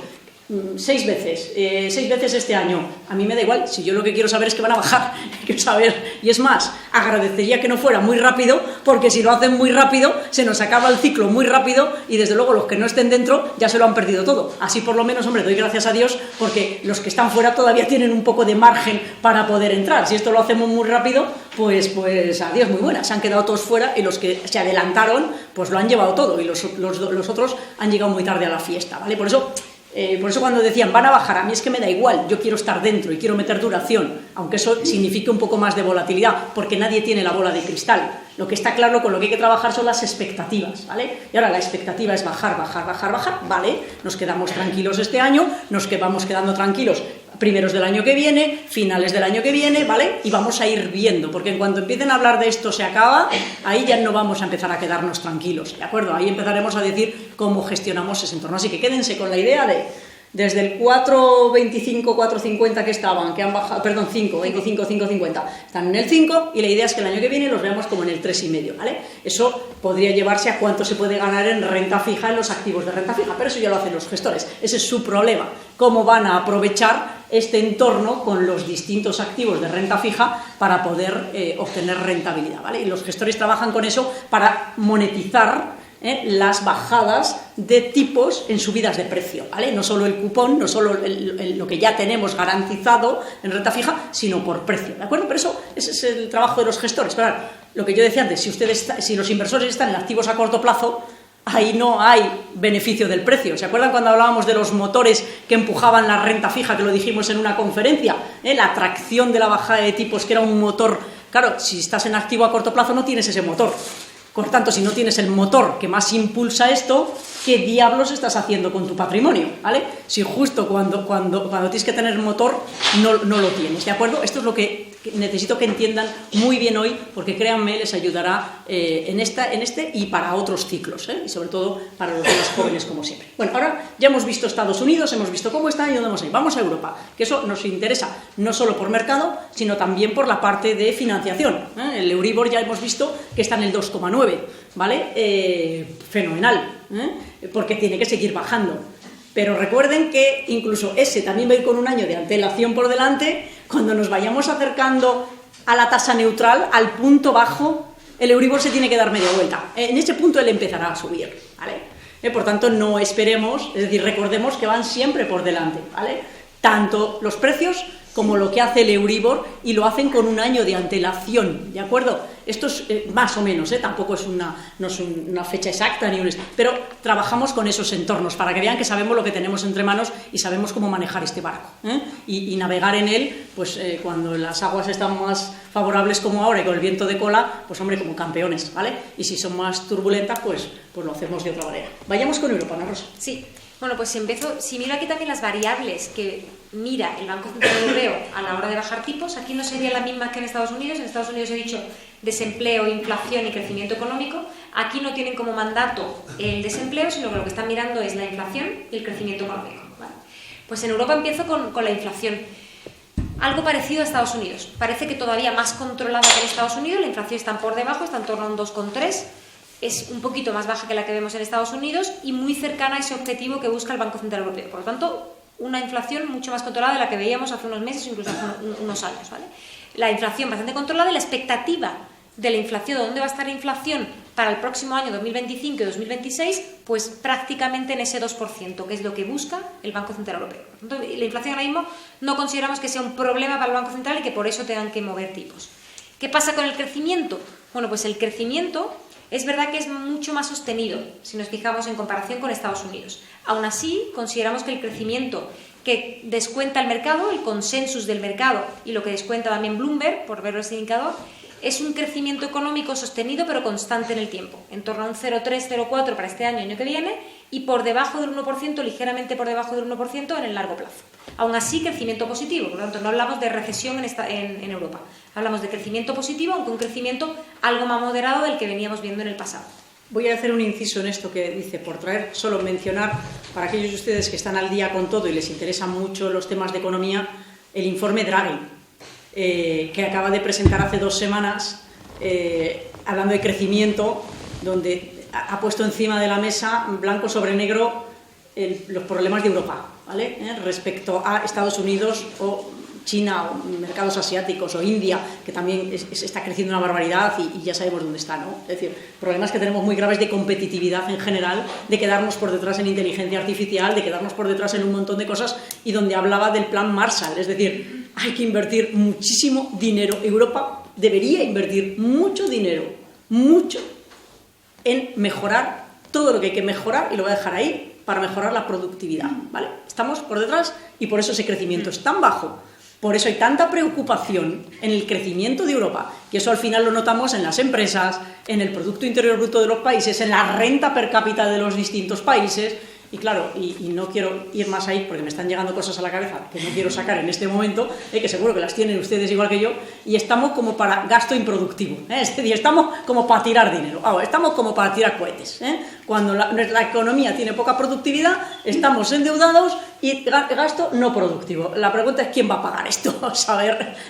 6 veces este año, a mí me da igual, si yo lo que quiero saber es que van a bajar, quiero saber, y es más, agradecería que no fuera muy rápido, porque si lo hacen muy rápido, se nos acaba el ciclo muy rápido, y desde luego los que no estén dentro ya se lo han perdido todo. Así por lo menos, hombre, doy gracias a Dios, porque los que están fuera todavía tienen un poco de margen para poder entrar. Si esto lo hacemos muy rápido, pues adiós, muy buenas, se han quedado todos fuera, y los que se adelantaron, pues lo han llevado todo, y los otros han llegado muy tarde a la fiesta, ¿vale? Por eso cuando decían van a bajar, a mí es que me da igual, yo quiero estar dentro y quiero meter duración, aunque eso signifique un poco más de volatilidad, porque nadie tiene la bola de cristal. Lo que está claro, con lo que hay que trabajar son las expectativas, ¿vale? Y ahora la expectativa es bajar, ¿vale? Nos quedamos tranquilos este año, nos vamos quedando tranquilos primeros del año que viene, finales del año que viene, ¿vale? Y vamos a ir viendo, porque en cuanto empiecen a hablar de esto se acaba, ahí ya no vamos a empezar a quedarnos tranquilos, ¿de acuerdo? Ahí empezaremos a decir cómo gestionamos ese entorno. Así que quédense con la idea de, desde el 4.25, 4.50 que estaban, que han bajado, perdón, 5.25, 5.50, están en el 5, y la idea es que el año que viene los veamos como en el 3,5, ¿vale? Eso podría llevarse a cuánto se puede ganar en renta fija, en los activos de renta fija, pero eso ya lo hacen los gestores, ese es su problema, cómo van a aprovechar este entorno con los distintos activos de renta fija para poder obtener rentabilidad, ¿vale? Y los gestores trabajan con eso para monetizar las bajadas de tipos en subidas de precio, ¿vale? No solo el cupón, no solo lo que ya tenemos garantizado en renta fija, sino por precio, ¿de acuerdo? Pero ese es el trabajo de los gestores. Pero lo que yo decía antes, si los inversores están en activos a corto plazo, ahí no hay beneficio del precio. ¿Se acuerdan cuando hablábamos de los motores que empujaban la renta fija, que lo dijimos en una conferencia? La atracción de la bajada de tipos, que era un motor. Claro, si estás en activo a corto plazo no tienes ese motor. Por tanto, si no tienes el motor que más impulsa esto, ¿qué diablos estás haciendo con tu patrimonio? ¿Vale? Si justo cuando tienes que tener motor no lo tienes, ¿de acuerdo? Esto es lo que necesito que entiendan muy bien hoy, porque créanme, les ayudará en este y para otros ciclos, y sobre todo para los más jóvenes, como siempre. Bueno, ahora ya hemos visto Estados Unidos, hemos visto cómo está y dónde vamos a ir. Vamos a Europa, que eso nos interesa no solo por mercado, sino también por la parte de financiación. El Euribor ya hemos visto que está en el 2,9, ¿vale? Fenomenal, porque tiene que seguir bajando. Pero recuerden que incluso ese también va a ir con un año de antelación por delante. Cuando nos vayamos acercando a la tasa neutral, al punto bajo, el Euribor se tiene que dar media vuelta. En ese punto él empezará a subir, ¿vale? Por tanto, no esperemos, es decir, recordemos que van siempre por delante, ¿vale? Tanto los precios como lo que hace el Euribor, y lo hacen con un año de antelación, ¿de acuerdo? Esto es más o menos, tampoco es no es una fecha exacta, pero trabajamos con esos entornos para que vean que sabemos lo que tenemos entre manos y sabemos cómo manejar este barco, y navegar en él, pues cuando las aguas están más favorables como ahora y con el viento de cola, pues hombre, como campeones, ¿vale? Y si son más turbulentas, pues lo hacemos de otra manera. Vayamos con Europa, ¿no, Rosa? Sí. Bueno, pues si miro aquí también las variables que mira el Banco Central Europeo a la hora de bajar tipos, aquí no sería la misma que en Estados Unidos. En Estados Unidos he dicho desempleo, inflación y crecimiento económico. Aquí no tienen como mandato el desempleo, sino que lo que están mirando es la inflación y el crecimiento económico, ¿vale? Pues en Europa empiezo con la inflación. Algo parecido a Estados Unidos. Parece que todavía más controlada que en Estados Unidos. La inflación está por debajo, está en torno a un 2,3%. Es un poquito más baja que la que vemos en Estados Unidos y muy cercana a ese objetivo que busca el Banco Central Europeo. Por lo tanto, una inflación mucho más controlada de la que veíamos hace unos meses o incluso hace unos años, ¿vale? La inflación bastante controlada y la expectativa de la inflación, de dónde va a estar la inflación para el próximo año 2025 y 2026, pues prácticamente en ese 2%, que es lo que busca el Banco Central Europeo. Por lo tanto, la inflación ahora mismo no consideramos que sea un problema para el Banco Central y que por eso tengan que mover tipos. ¿Qué pasa con el crecimiento? Bueno, pues el crecimiento es verdad que es mucho más sostenido si nos fijamos en comparación con Estados Unidos. Aún así, consideramos que el crecimiento que descuenta el mercado, el consensus del mercado y lo que descuenta también Bloomberg, por ver ese indicador, es un crecimiento económico sostenido pero constante en el tiempo, en torno a un 0,3-0,4 para este año que viene y por debajo del 1%, ligeramente por debajo del 1% en el largo plazo. Aún así, crecimiento positivo, por lo tanto no hablamos de recesión en Europa, hablamos de crecimiento positivo, aunque un crecimiento algo más moderado del que veníamos viendo en el pasado. Voy a hacer un inciso en esto que dice, por traer, solo mencionar para aquellos de ustedes que están al día con todo y les interesan mucho los temas de economía, el informe Draghi, que acaba de presentar hace 2 semanas, hablando de crecimiento, donde ha puesto encima de la mesa, blanco sobre negro, los problemas de Europa, ¿vale? Respecto a Estados Unidos o China o mercados asiáticos o India, que también está creciendo una barbaridad y ya sabemos dónde está, ¿no? Es decir, problemas que tenemos muy graves de competitividad en general, de quedarnos por detrás en inteligencia artificial, de quedarnos por detrás en un montón de cosas, y donde hablaba del plan Marshall, es decir, hay que invertir muchísimo dinero. Europa debería invertir mucho dinero, mucho, en mejorar todo lo que hay que mejorar, y lo voy a dejar ahí, para mejorar la productividad, ¿vale? Estamos por detrás y por eso ese crecimiento es tan bajo. Por eso hay tanta preocupación en el crecimiento de Europa, que eso al final lo notamos en las empresas, en el Producto Interior Bruto de los países, en la renta per cápita de los distintos países, Y claro, y no quiero ir más ahí porque me están llegando cosas a la cabeza que no quiero sacar en este momento, que seguro que las tienen ustedes igual que yo, y estamos como para gasto improductivo, es decir, estamos como para tirar dinero, estamos como para tirar cohetes. Cuando la economía tiene poca productividad, estamos endeudados y gasto no productivo. La pregunta es quién va a pagar esto,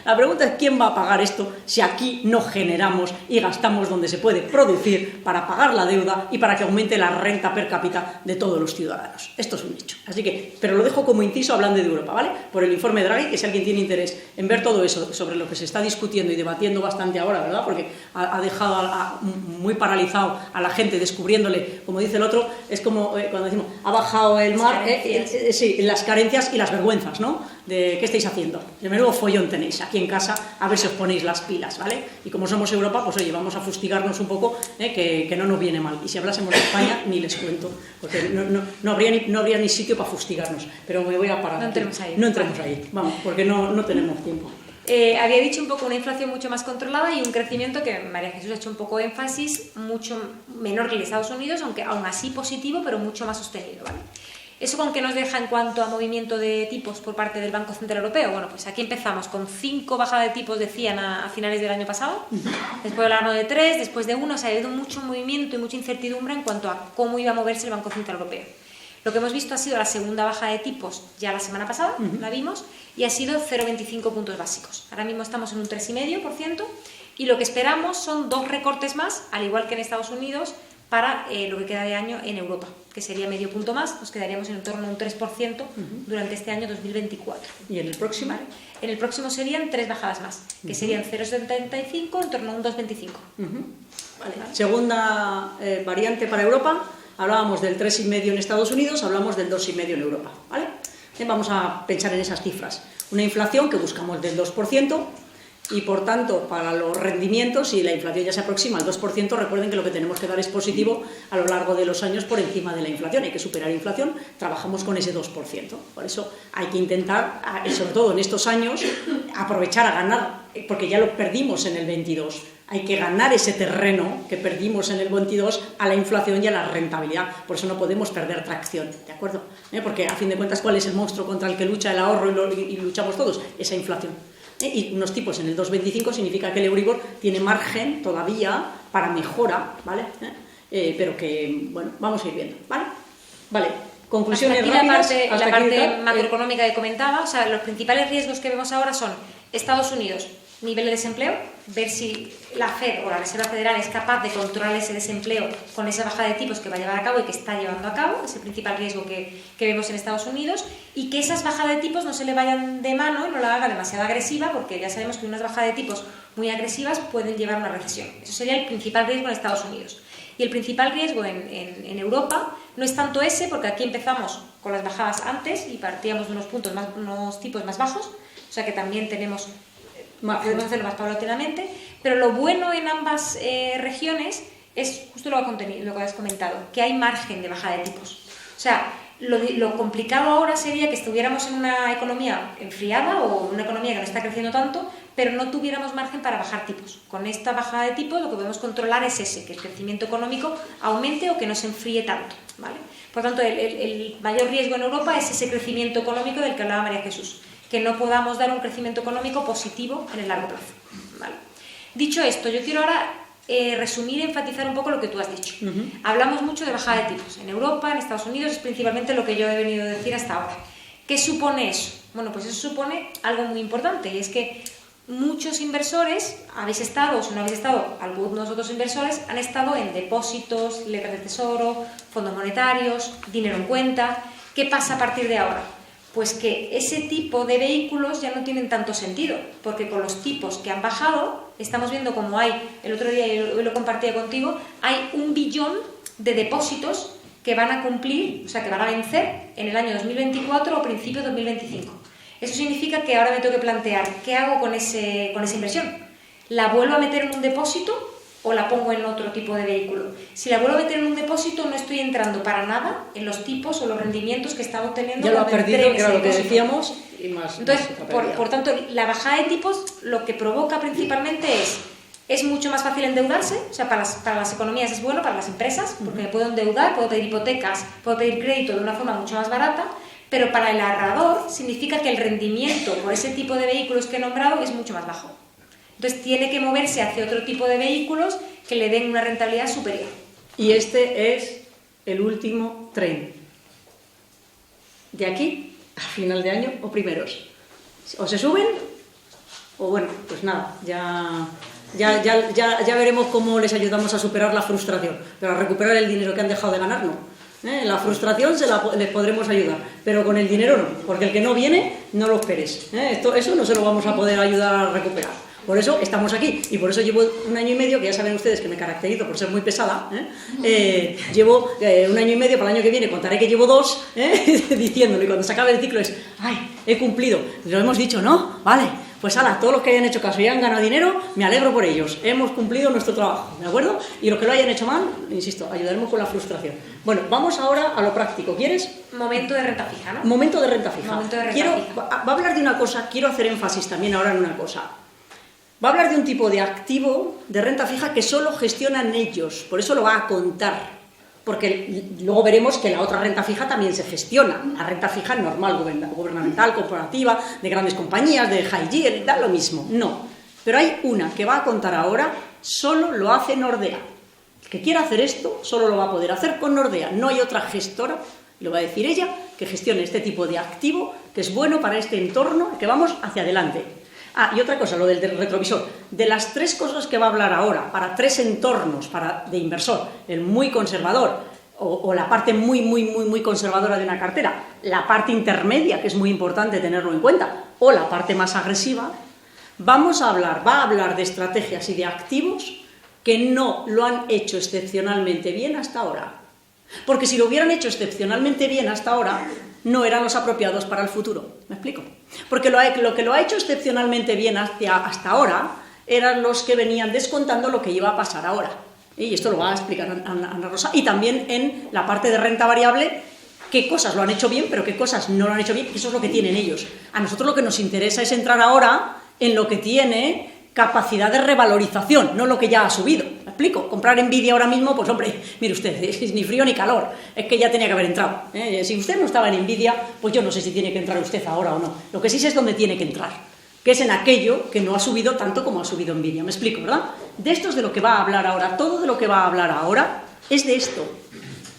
la pregunta es quién va a pagar esto si aquí no generamos y gastamos donde se puede producir para pagar la deuda y para que aumente la renta per cápita de todos los ciudadanos. Esto es un hecho. Así que, pero lo dejo como inciso hablando de Europa, ¿vale? Por el informe Draghi, que si alguien tiene interés en ver todo eso sobre lo que se está discutiendo y debatiendo bastante ahora, ¿verdad? Porque ha dejado muy paralizado a la gente descubriéndole, como dice el otro, es como cuando decimos, ha bajado el mar, sí, las carencias y las vergüenzas, ¿no? De qué estáis haciendo. De menudo follón tenéis aquí en casa, a ver si os ponéis las pilas, ¿vale? Y como somos Europa, pues oye, vamos a fustigarnos un poco, que no nos viene mal. Y si hablásemos de España, ni les cuento, porque no habría ni sitio para fustigarnos. Pero me voy a parar. No entremos ahí. No entremos ahí, vamos, porque no tenemos tiempo. Había dicho un poco una inflación mucho más controlada y un crecimiento que María Jesús ha hecho un poco énfasis, mucho menor que el de Estados Unidos, aunque aún así positivo, pero mucho más sostenido, ¿vale? ¿Eso con qué nos deja en cuanto a movimiento de tipos por parte del Banco Central Europeo? Bueno, pues aquí empezamos con 5 bajadas de tipos, decían, a finales del año pasado, después hablaron de 3, después de 1, o sea, ha habido mucho movimiento y mucha incertidumbre en cuanto a cómo iba a moverse el Banco Central Europeo. Lo que hemos visto ha sido la segunda baja de tipos ya la semana pasada, la vimos, y ha sido 0,25 puntos básicos. Ahora mismo estamos en un 3,5%, y lo que esperamos son 2 recortes más, al igual que en Estados Unidos, para lo que queda de año en Europa, que sería medio punto más, nos quedaríamos en torno a un 3% durante este año 2024. ¿Y en el próximo? ¿Vale? En el próximo serían 3 bajadas más, que serían 0,75 en torno a un 2,25. Vale. Segunda variante para Europa, hablábamos del 3,5 en Estados Unidos, hablamos del 2,5 en Europa, ¿vale? Vamos a pensar en esas cifras. Una inflación que buscamos del 2%, y por tanto, para los rendimientos, si la inflación ya se aproxima al 2%, recuerden que lo que tenemos que dar es positivo a lo largo de los años por encima de la inflación. Hay que superar inflación, trabajamos con ese 2%. Por eso hay que intentar, sobre todo en estos años, aprovechar a ganar, porque ya lo perdimos en el 22. Hay que ganar ese terreno que perdimos en el 22 a la inflación y a la rentabilidad. Por eso no podemos perder tracción, ¿de acuerdo? Porque a fin de cuentas, ¿cuál es el monstruo contra el que lucha el ahorro y luchamos todos? Esa inflación. Y unos tipos en el 2,25 significa que el Euribor tiene margen todavía para mejora, ¿vale? Pero que, bueno, vamos a ir viendo, ¿vale? Vale, conclusiones rápidas. La parte macroeconómica que comentaba, o sea, los principales riesgos que vemos ahora son Estados Unidos, nivel de desempleo, ver si la Fed o la Reserva Federal es capaz de controlar ese desempleo con esa bajada de tipos que va a llevar a cabo y que está llevando a cabo, es el principal riesgo que vemos en Estados Unidos, y que esas bajadas de tipos no se le vayan de mano y no la haga demasiado agresiva, porque ya sabemos que unas bajadas de tipos muy agresivas pueden llevar a una recesión. Eso sería el principal riesgo en Estados Unidos. Y el principal riesgo en Europa no es tanto ese, porque aquí empezamos con las bajadas antes y partíamos de unos tipos más bajos, o sea que también podemos hacerlo más paulatinamente, pero lo bueno en ambas regiones es justo lo que has comentado, que hay margen de bajada de tipos. O sea, lo complicado ahora sería que estuviéramos en una economía enfriada o una economía que no está creciendo tanto, pero no tuviéramos margen para bajar tipos. Con esta bajada de tipos lo que podemos controlar es que el crecimiento económico aumente o que no se enfríe tanto, ¿vale? Por tanto, el mayor riesgo en Europa es ese crecimiento económico del que hablaba María Jesús, que no podamos dar un crecimiento económico positivo en el largo plazo, ¿vale? Dicho esto, yo quiero ahora resumir y enfatizar un poco lo que tú has dicho. Hablamos mucho de bajada de tipos. En Europa, en Estados Unidos, es principalmente lo que yo he venido a decir hasta ahora. ¿Qué supone eso? Bueno, pues eso supone algo muy importante, y es que muchos inversores, habéis estado o si no habéis estado, algunos otros inversores han estado en depósitos, letras de tesoro, fondos monetarios, dinero en cuenta. ¿Qué pasa a partir de ahora? Pues que ese tipo de vehículos ya no tienen tanto sentido, porque con los tipos que han bajado, estamos viendo como hay, el otro día y hoy lo compartía contigo, hay 1 billón de depósitos que van a cumplir, o sea, que van a vencer en el año 2024 o principios de 2025. Eso significa que ahora me tengo que plantear, ¿qué hago con esa inversión? ¿La vuelvo a meter en un depósito o la pongo en otro tipo de vehículo? Si la vuelvo a meter en un depósito, no estoy entrando para nada en los tipos o los rendimientos que estaba obteniendo. Ya lo ha perdido, que era lo que decíamos, y más. Entonces, por tanto, la bajada de tipos lo que provoca principalmente es Es mucho más fácil endeudarse, o sea, para las economías es bueno, para las empresas, porque me puedo endeudar, puedo pedir hipotecas, puedo pedir crédito de una forma mucho más barata, pero para el ahorrador significa que el rendimiento por ese tipo de vehículos que he nombrado es mucho más bajo. Entonces tiene que moverse hacia otro tipo de vehículos que le den una rentabilidad superior. Y este es el último tren. De aquí a final de año o primeros. O se suben, o bueno, pues nada, ya veremos cómo les ayudamos a superar la frustración. Pero a recuperar el dinero que han dejado de ganar, no. La frustración les podremos ayudar, pero con el dinero no, porque el que no viene, no lo esperes. Eso no se lo vamos a poder ayudar a recuperar. Por eso estamos aquí, y por eso llevo 1 año y medio, que ya saben ustedes que me caracterizo por ser muy pesada, llevo 1 año y medio, para el año que viene contaré que llevo 2, diciéndolo, y cuando se acabe el ciclo es, ¡ay, he cumplido! Lo hemos dicho, ¿no? Vale, pues ala, todos los que hayan hecho caso y hayan ganado dinero, me alegro por ellos, hemos cumplido nuestro trabajo, ¿de acuerdo? Y los que lo hayan hecho mal, insisto, ayudaremos con la frustración. Bueno, vamos ahora a lo práctico, ¿quieres? Momento de renta fija, ¿no? Momento de renta fija. Momento de renta fija. Va a hablar de una cosa, quiero hacer énfasis también ahora en una cosa. Va a hablar de un tipo de activo de renta fija que solo gestionan ellos, por eso lo va a contar, porque luego veremos que la otra renta fija también se gestiona, la renta fija normal, gubernamental, corporativa, de grandes compañías, de high yield, da lo mismo, no. Pero hay una que va a contar ahora, solo lo hace Nordea. El que quiera hacer esto, solo lo va a poder hacer con Nordea, no hay otra gestora, lo va a decir ella, que gestione este tipo de activo, que es bueno para este entorno, que vamos hacia adelante. Ah, y otra cosa, lo del retrovisor. De las 3 cosas que va a hablar ahora, para 3 entornos de inversor, el muy conservador o la parte muy conservadora de una cartera, la parte intermedia, que es muy importante tenerlo en cuenta, o la parte más agresiva, va a hablar de estrategias y de activos que no lo han hecho excepcionalmente bien hasta ahora. Porque si lo hubieran hecho excepcionalmente bien hasta ahora, no eran los apropiados para el futuro. ¿Me explico? Porque lo que lo ha hecho excepcionalmente bien hasta ahora eran los que venían descontando lo que iba a pasar ahora. Y esto lo va a explicar Ana Rosa. Y también en la parte de renta variable, qué cosas lo han hecho bien, pero qué cosas no lo han hecho bien, que eso es lo que tienen ellos. A nosotros lo que nos interesa es entrar ahora en lo que tiene capacidad de revalorización, no lo que ya ha subido. ¿Me explico? Comprar Nvidia ahora mismo, pues hombre, mire usted, es ni frío ni calor, es que ya tenía que haber entrado. Si usted no estaba en Nvidia, pues yo no sé si tiene que entrar usted ahora o no. Lo que sí sé es dónde tiene que entrar, que es en aquello que no ha subido tanto como ha subido Nvidia. ¿Me explico, verdad? De esto es de lo que va a hablar ahora, todo de lo que va a hablar ahora es de esto.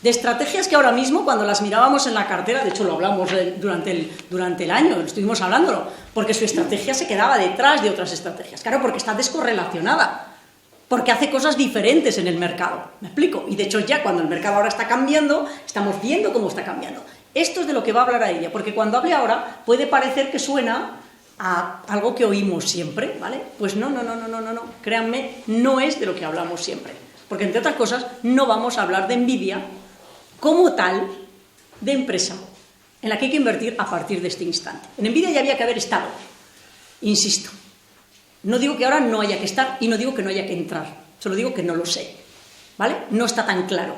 De estrategias que ahora mismo, cuando las mirábamos en la cartera, de hecho lo hablamos durante el año, estuvimos hablándolo, porque su estrategia se quedaba detrás de otras estrategias. Claro, porque está descorrelacionada, porque hace cosas diferentes en el mercado. ¿Me explico? Y de hecho ya cuando el mercado ahora está cambiando, estamos viendo cómo está cambiando. Esto es de lo que va a hablar a ella, porque cuando hable ahora puede parecer que suena a algo que oímos siempre, ¿vale? Pues no, créanme, no es de lo que hablamos siempre. Porque entre otras cosas no vamos a hablar de Nvidia como tal de empresa en la que hay que invertir a partir de este instante. En Nvidia ya había que haber estado, insisto. No digo que ahora no haya que estar y no digo que no haya que entrar, solo digo que no lo sé, ¿vale? No está tan claro.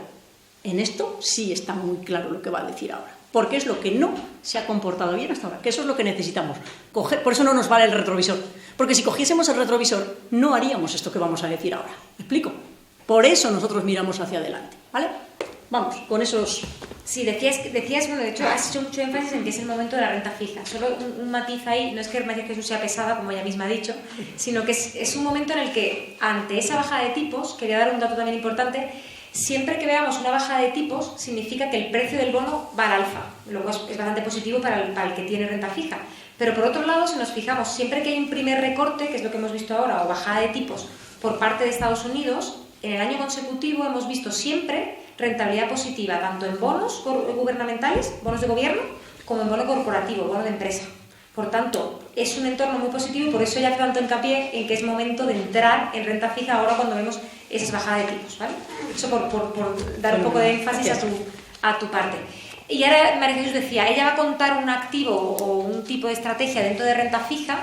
En esto sí está muy claro lo que va a decir ahora, porque es lo que no se ha comportado bien hasta ahora, que eso es lo que necesitamos. Por eso no nos vale el retrovisor, porque si cogiésemos el retrovisor no haríamos esto que vamos a decir ahora. ¿Me explico? Por eso nosotros miramos hacia adelante, ¿vale? Vamos, con esos... Sí, decías, bueno, de hecho has hecho mucho énfasis en que es el momento de la renta fija. Solo un matiz ahí, no es que María Jesús sea pesada, como ella misma ha dicho, sino que es un momento en el que, ante esa bajada de tipos, quería dar un dato también importante, siempre que veamos una bajada de tipos, significa que el precio del bono va al alza. Luego es bastante positivo para el que tiene renta fija. Pero por otro lado, si nos fijamos, siempre que hay un primer recorte, que es lo que hemos visto ahora, o bajada de tipos por parte de Estados Unidos, en el año consecutivo hemos visto siempre rentabilidad positiva, tanto en bonos gubernamentales, bonos de gobierno, como en bono corporativo, bono de empresa. Por tanto, es un entorno muy positivo y por eso ya hace tanto hincapié en que es momento de entrar en renta fija ahora cuando vemos esas bajadas de tipos, ¿vale? Eso por dar un poco de énfasis a tu parte. Y ahora María Jesús decía, ella va a contar un activo o un tipo de estrategia dentro de renta fija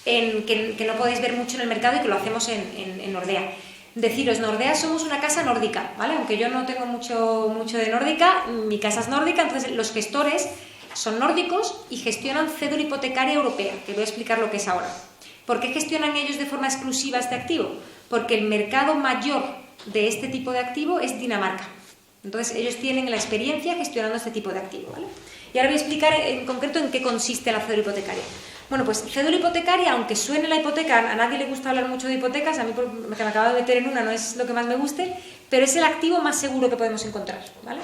que no podéis ver mucho en el mercado y que lo hacemos en Nordea. Deciros, Nordea somos una casa nórdica, ¿vale? Aunque yo no tengo mucho de nórdica, mi casa es nórdica, entonces los gestores son nórdicos y gestionan cédula hipotecaria europea, que voy a explicar lo que es ahora. ¿Por qué gestionan ellos de forma exclusiva este activo? porque el mercado mayor de este tipo de activo es Dinamarca. Entonces ellos tienen la experiencia gestionando este tipo de activo, ¿vale? Y ahora voy a explicar en concreto en qué consiste la cédula hipotecaria. Bueno, pues cédula hipotecaria, aunque suene la hipoteca, a nadie le gusta hablar mucho de hipotecas, a mí porque me acabo de meter en una no es lo que más me guste, pero es el activo más seguro que podemos encontrar, ¿vale?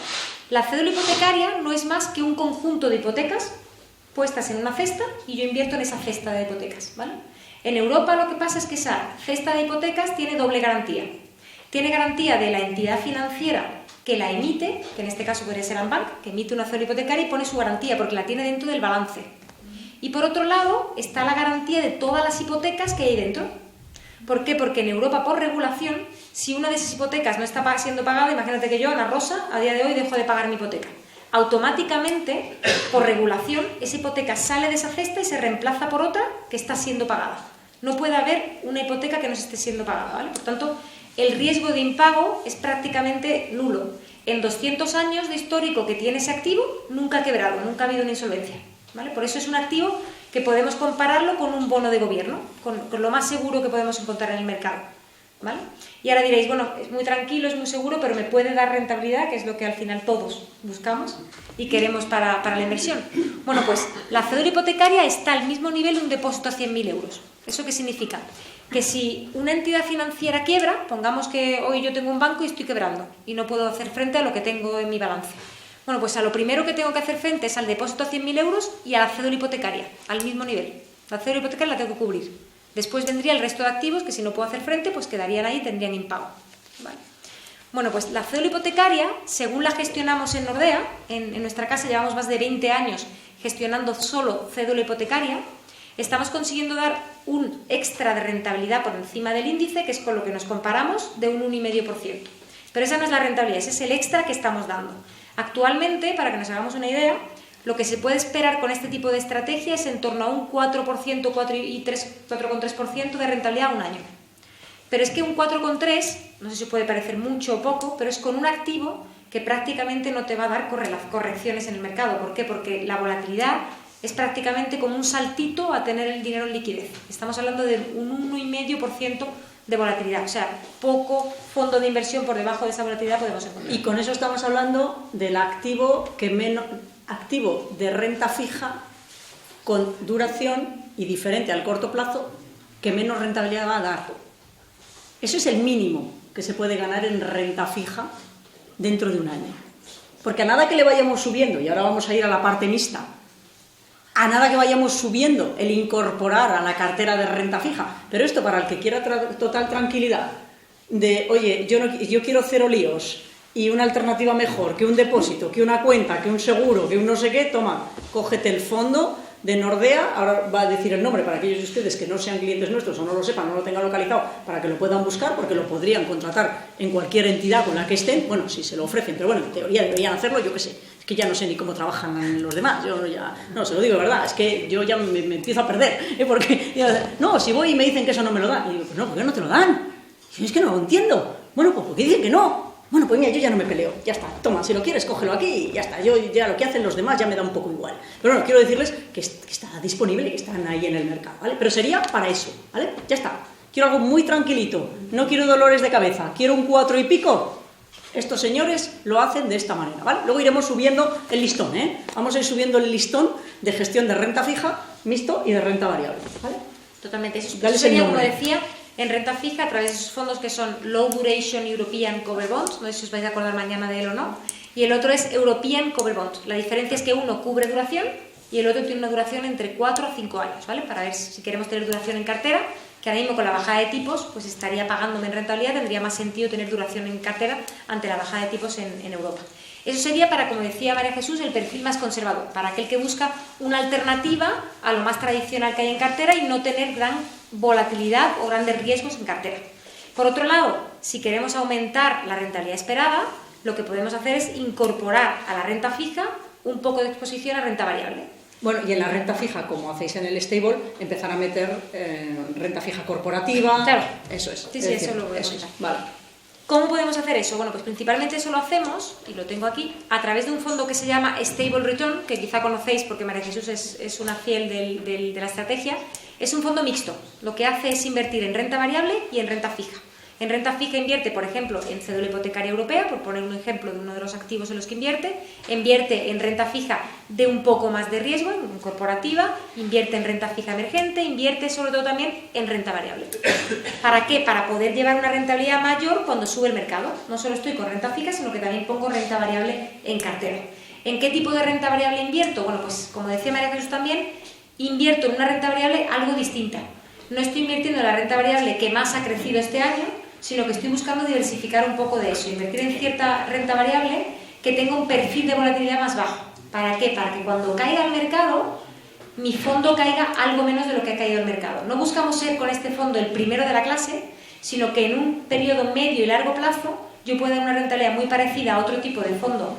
La cédula hipotecaria no es más que un conjunto de hipotecas puestas en una cesta y yo invierto en esa cesta de hipotecas, ¿vale? En Europa lo que pasa es que esa cesta de hipotecas tiene doble garantía. Tiene garantía de la entidad financiera que la emite, que en este caso podría ser Ambank, que emite una cédula hipotecaria y pone su garantía porque la tiene dentro del balance. Y por otro lado está la garantía de todas las hipotecas que hay dentro. ¿Por qué? Porque en Europa, por regulación, si una de esas hipotecas no está siendo pagada, imagínate que yo, Ana Rosa, a día de hoy dejo de pagar mi hipoteca. Automáticamente, por regulación, esa hipoteca sale de esa cesta y se reemplaza por otra que está siendo pagada. No puede haber una hipoteca que no se esté siendo pagada, ¿vale? Por tanto, el riesgo de impago es prácticamente nulo. En 200 años de histórico que tiene ese activo, nunca ha quebrado, nunca ha habido una insolvencia, ¿vale? Por eso es un activo que podemos compararlo con un bono de gobierno, con lo más seguro que podemos encontrar en el mercado, ¿vale? Y ahora diréis, bueno, es muy tranquilo, es muy seguro, pero me puede dar rentabilidad, que es lo que al final todos buscamos y queremos para la inversión. Bueno, pues la cédula hipotecaria está al mismo nivel de un depósito a 100.000 euros. ¿Eso qué significa? Que si una entidad financiera quiebra, pongamos que hoy yo tengo un banco y estoy quebrando y no puedo hacer frente a lo que tengo en mi balance. Bueno, pues a lo primero que tengo que hacer frente es al depósito a 100.000 euros y a la cédula hipotecaria, al mismo nivel. La cédula hipotecaria la tengo que cubrir. Después vendría el resto de activos que si no puedo hacer frente, pues quedarían ahí y tendrían impago, ¿vale? Bueno, pues la cédula hipotecaria, según la gestionamos en Nordea, en nuestra casa llevamos más de 20 años gestionando solo cédula hipotecaria, estamos consiguiendo dar un extra de rentabilidad por encima del índice, que es con lo que nos comparamos, de un 1,5%. Pero esa no es la rentabilidad, ese es el extra que estamos dando. Actualmente, para que nos hagamos una idea, lo que se puede esperar con este tipo de estrategia es en torno a un 4%, 4,3% de rentabilidad a un año. Pero es que un 4,3%, no sé si puede parecer mucho o poco, pero es con un activo que prácticamente no te va a dar correcciones en el mercado. ¿Por qué? Porque la volatilidad es prácticamente como un saltito a tener el dinero en liquidez. Estamos hablando de un 1,5% de volatilidad, o sea, poco fondo de inversión por debajo de esa volatilidad podemos encontrar. Y con eso estamos hablando del activo activo de renta fija con duración y diferente al corto plazo que menos rentabilidad va a dar. Eso es el mínimo que se puede ganar en renta fija dentro de un año. Porque a nada que le vayamos subiendo, y ahora vamos a ir a la parte mixta, a nada que vayamos subiendo el incorporar a la cartera de renta fija, pero esto para el que quiera total tranquilidad, de oye, yo quiero cero líos y una alternativa mejor que un depósito, que una cuenta, que un seguro, que un no sé qué, toma, cógete el fondo de Nordea, ahora va a decir el nombre para aquellos de ustedes que no sean clientes nuestros o no lo sepan, no lo tengan localizado, para que lo puedan buscar, porque lo podrían contratar en cualquier entidad con la que estén, bueno, si se lo ofrecen, pero bueno, en teoría deberían hacerlo, yo qué sé, es que ya no sé ni cómo trabajan los demás, yo ya, no, se lo digo de verdad, es que yo ya me empiezo a perder, porque, no, si voy y me dicen que eso no me lo dan, y digo, pues no, ¿por qué no te lo dan? Y es que no lo entiendo, bueno, pues porque dicen que no. Bueno, pues mira, yo ya no me peleo, ya está, toma, si lo quieres, cógelo aquí y ya está, yo ya lo que hacen los demás ya me da un poco igual. Pero bueno, quiero decirles que está disponible y que están ahí en el mercado, ¿vale? Pero sería para eso, ¿vale? Ya está, quiero algo muy tranquilito, no quiero dolores de cabeza, quiero un 4 y pico. Estos señores lo hacen de esta manera, ¿vale? Luego iremos subiendo el listón, ¿eh? Vamos a ir subiendo el listón de gestión de renta fija, mixto y de renta variable, ¿vale? Totalmente, eso sería, como decía, en renta fija a través de esos fondos que son Low Duration European Cover Bonds, no sé si os vais a acordar mañana de él o no, y el otro es European Cover Bonds. La diferencia es que uno cubre duración y el otro tiene una duración entre 4 a 5 años, ¿vale? Para ver si queremos tener duración en cartera, que ahora mismo con la bajada de tipos pues estaría pagándome en rentabilidad, tendría más sentido tener duración en cartera ante la bajada de tipos en Europa. Eso sería para, como decía María Jesús, el perfil más conservador, para aquel que busca una alternativa a lo más tradicional que hay en cartera y no tener gran volatilidad o grandes riesgos en cartera. Por otro lado, si queremos aumentar la rentabilidad esperada, lo que podemos hacer es incorporar a la renta fija un poco de exposición a renta variable. Bueno, y en la renta fija, como hacéis en el stable, empezar a meter renta fija corporativa. Claro. Eso es. Sí, eso lo voy a comentar. Vale. ¿Cómo podemos hacer eso? Bueno, pues principalmente eso lo hacemos, y lo tengo aquí, a través de un fondo que se llama Stable Return, que quizá conocéis porque María Jesús es una fiel de la estrategia. Es un fondo mixto. Lo que hace es invertir en renta variable y en renta fija. En renta fija invierte, por ejemplo, en cédula hipotecaria europea, por poner un ejemplo de uno de los activos en los que invierte en renta fija de un poco más de riesgo, en corporativa, invierte en renta fija emergente, invierte sobre todo también en renta variable. ¿Para qué? Para poder llevar una rentabilidad mayor cuando sube el mercado. No solo estoy con renta fija, sino que también pongo renta variable en cartera. ¿En qué tipo de renta variable invierto? Bueno, pues como decía María Jesús también, invierto en una renta variable algo distinta. No estoy invirtiendo en la renta variable que más ha crecido este año, sino que estoy buscando diversificar un poco de eso, invertir en cierta renta variable que tenga un perfil de volatilidad más bajo. ¿Para qué? Para que cuando caiga el mercado, mi fondo caiga algo menos de lo que ha caído el mercado. No buscamos ser con este fondo el primero de la clase, sino que en un periodo medio y largo plazo yo pueda dar una rentabilidad muy parecida a otro tipo de fondo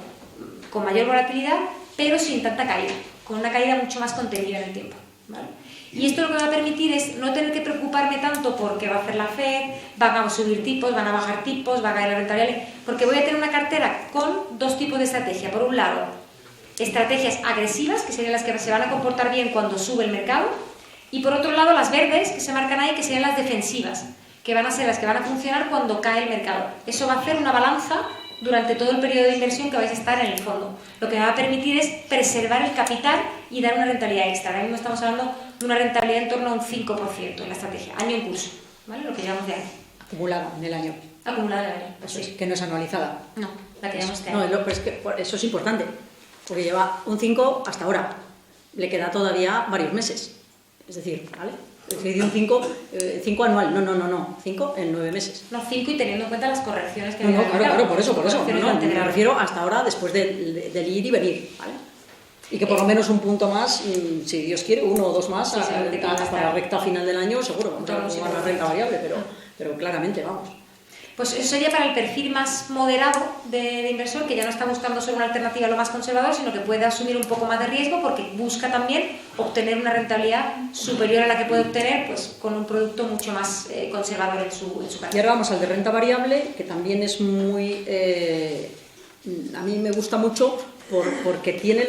con mayor volatilidad, pero sin tanta caída, con una caída mucho más contenida en el tiempo, ¿vale? Y esto lo que me va a permitir es no tener que preocuparme tanto porque va a hacer la FED, van a subir tipos, van a bajar tipos, va a caer la renta variable, porque voy a tener una cartera con dos tipos de estrategia. Por un lado, estrategias agresivas, que serían las que se van a comportar bien cuando sube el mercado, y por otro lado, las verdes, que se marcan ahí, que serían las defensivas, que van a ser las que van a funcionar cuando cae el mercado. Eso va a hacer una balanza durante todo el periodo de inversión que vais a estar en el fondo. Lo que me va a permitir es preservar el capital y dar una rentabilidad extra. Ahora mismo estamos hablando de una rentabilidad en torno a un 5% en la estrategia, año en curso, ¿vale? Lo que llevamos de año. Acumulada en el año. Acumulada en el año, pues sí. Que no es anualizada. No, la que llevamos de No, año. pero es que eso es importante, porque lleva un 5 hasta ahora. Le queda todavía varios meses. Es decir, ¿vale? Es decir, un 5 anual. No. 5 en 9 meses. No, 5 y teniendo en cuenta las correcciones que No, claro, por eso. No, me me refiero hasta ahora, después del ir y venir, ¿vale? Y que por lo menos un punto más, si Dios quiere, 1 o 2 más, Sí, hasta la recta final del año, seguro, vamos a Todos tomar la renta variable, pero claramente, vamos. Pues eso sería para el perfil más moderado de inversor, que ya no está buscando solo una alternativa a lo más conservador, sino que puede asumir un poco más de riesgo porque busca también obtener una rentabilidad superior a la que puede obtener pues, con un producto mucho más conservador en su cartera. Y ahora vamos al de renta variable, que también es muy... a mí me gusta mucho porque tiene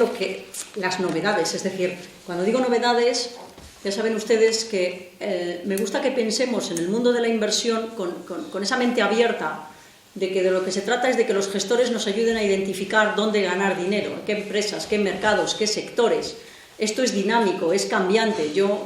las novedades. Es decir, cuando digo novedades... Ya saben ustedes que me gusta que pensemos en el mundo de la inversión con esa mente abierta, de que de lo que se trata es de que los gestores nos ayuden a identificar dónde ganar dinero, en qué empresas, qué mercados, qué sectores. Esto es dinámico, es cambiante. Yo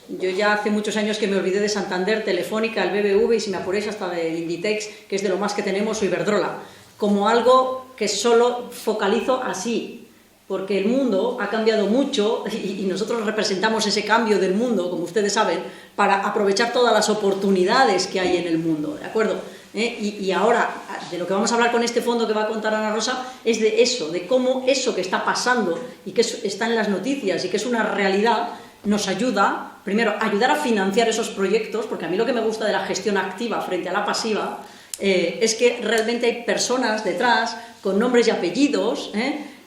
ya hace muchos años que me olvidé de Santander, Telefónica, el BBV y si me apuréis hasta del Inditex, que es de lo más que tenemos, o Iberdrola, como algo que solo focalizo así. Porque el mundo ha cambiado mucho y nosotros representamos ese cambio del mundo, como ustedes saben, para aprovechar todas las oportunidades que hay en el mundo, ¿de acuerdo? Y ahora, de lo que vamos a hablar con este fondo que va a contar Ana Rosa, es de eso, de cómo eso que está pasando y que está en las noticias y que es una realidad, nos ayuda, primero, a ayudar a financiar esos proyectos, porque a mí lo que me gusta de la gestión activa frente a la pasiva es que realmente hay personas detrás con nombres y apellidos,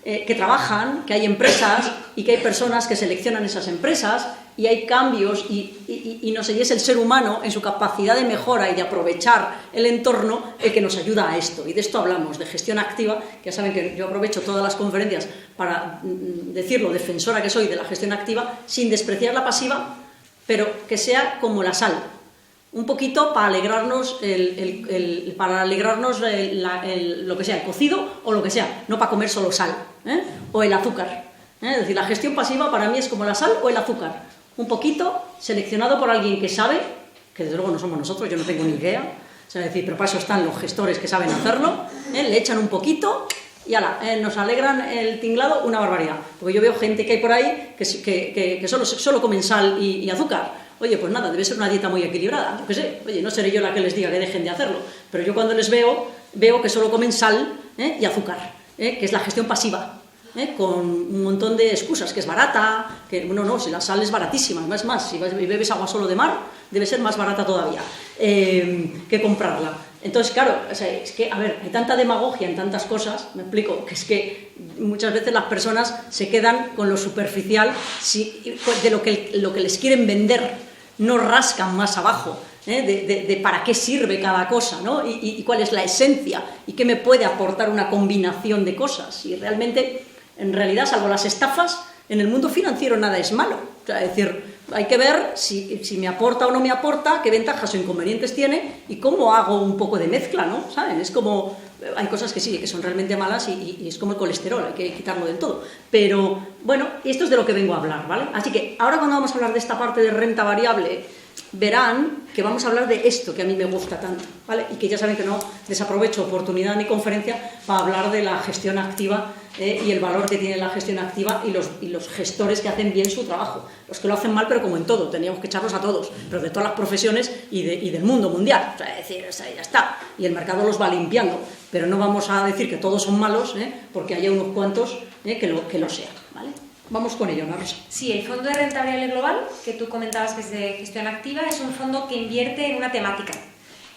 que trabajan, que hay empresas y que hay personas que seleccionan esas empresas y hay cambios y no sé, y es el ser humano en su capacidad de mejora y de aprovechar el entorno el que nos ayuda a esto. Y de esto hablamos, de gestión activa, que ya saben que yo aprovecho todas las conferencias para decirlo, defensora que soy de la gestión activa, sin despreciar la pasiva, pero que sea como la sal. Un poquito para alegrarnos lo que sea, el cocido o lo que sea, no para comer solo sal, o el azúcar. Es decir, la gestión pasiva para mí es como la sal o el azúcar. Un poquito seleccionado por alguien que sabe, que desde luego no somos nosotros, yo no tengo ni idea, o sea, decir, pero para eso están los gestores que saben hacerlo, le echan un poquito y ala, nos alegran el tinglado una barbaridad. Porque yo veo gente que hay por ahí que solo comen sal y azúcar. Oye, pues nada, debe ser una dieta muy equilibrada, yo qué sé, oye, no seré yo la que les diga que dejen de hacerlo, pero yo cuando les veo que solo comen sal y azúcar, que es la gestión pasiva, con un montón de excusas, que es barata, que no, si la sal es baratísima, es más, si bebes agua solo de mar, debe ser más barata todavía que comprarla. Entonces, claro, o sea, es que, a ver, hay tanta demagogia en tantas cosas, me explico, que es que muchas veces las personas se quedan con lo superficial de lo que les quieren vender, no rascan más abajo, de para qué sirve cada cosa, ¿no? Y cuál es la esencia y qué me puede aportar una combinación de cosas. Y realmente, en realidad, salvo las estafas, en el mundo financiero nada es malo. O sea, es decir, hay que ver si me aporta o no me aporta, qué ventajas o inconvenientes tiene y cómo hago un poco de mezcla, ¿no? ¿Saben? Es como, hay cosas que sí, que son realmente malas y es como el colesterol, hay que quitarlo del todo. Pero, bueno, esto es de lo que vengo a hablar, ¿vale? Así que ahora cuando vamos a hablar de esta parte de renta variable, verán que vamos a hablar de esto que a mí me gusta tanto, ¿vale? Y que ya saben que no desaprovecho oportunidad ni conferencia para hablar de la gestión activa y el valor que tiene la gestión activa y los gestores que hacen bien su trabajo. Los que lo hacen mal, pero como en todo, teníamos que echarlos a todos, pero de todas las profesiones y del mundo mundial. O sea, es decir, ya está. Y el mercado los va limpiando, pero no vamos a decir que todos son malos, porque haya unos cuantos que lo sean, ¿vale? Vamos con ello, Ana Rosa. Sí, el Fondo de Renta Variable Global, que tú comentabas que es de gestión activa, es un fondo que invierte en una temática.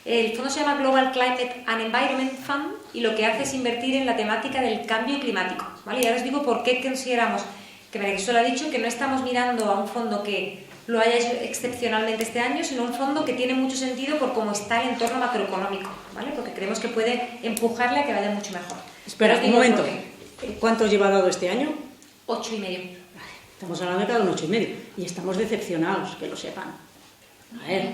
El fondo se llama Global Climate and Environment Fund y lo que hace es invertir en la temática del cambio climático, ¿vale? Y ahora os digo por qué consideramos, que María Jesús lo ha dicho, que no estamos mirando a un fondo que lo haya hecho excepcionalmente este año, sino un fondo que tiene mucho sentido por cómo está el entorno macroeconómico, ¿vale? Porque creemos que puede empujarle a que vaya mucho mejor. Espera, un momento. ¿Cuánto lleva dado este año? 8,5. Estamos hablando de cada un 8,5 y estamos decepcionados, que lo sepan. A ver,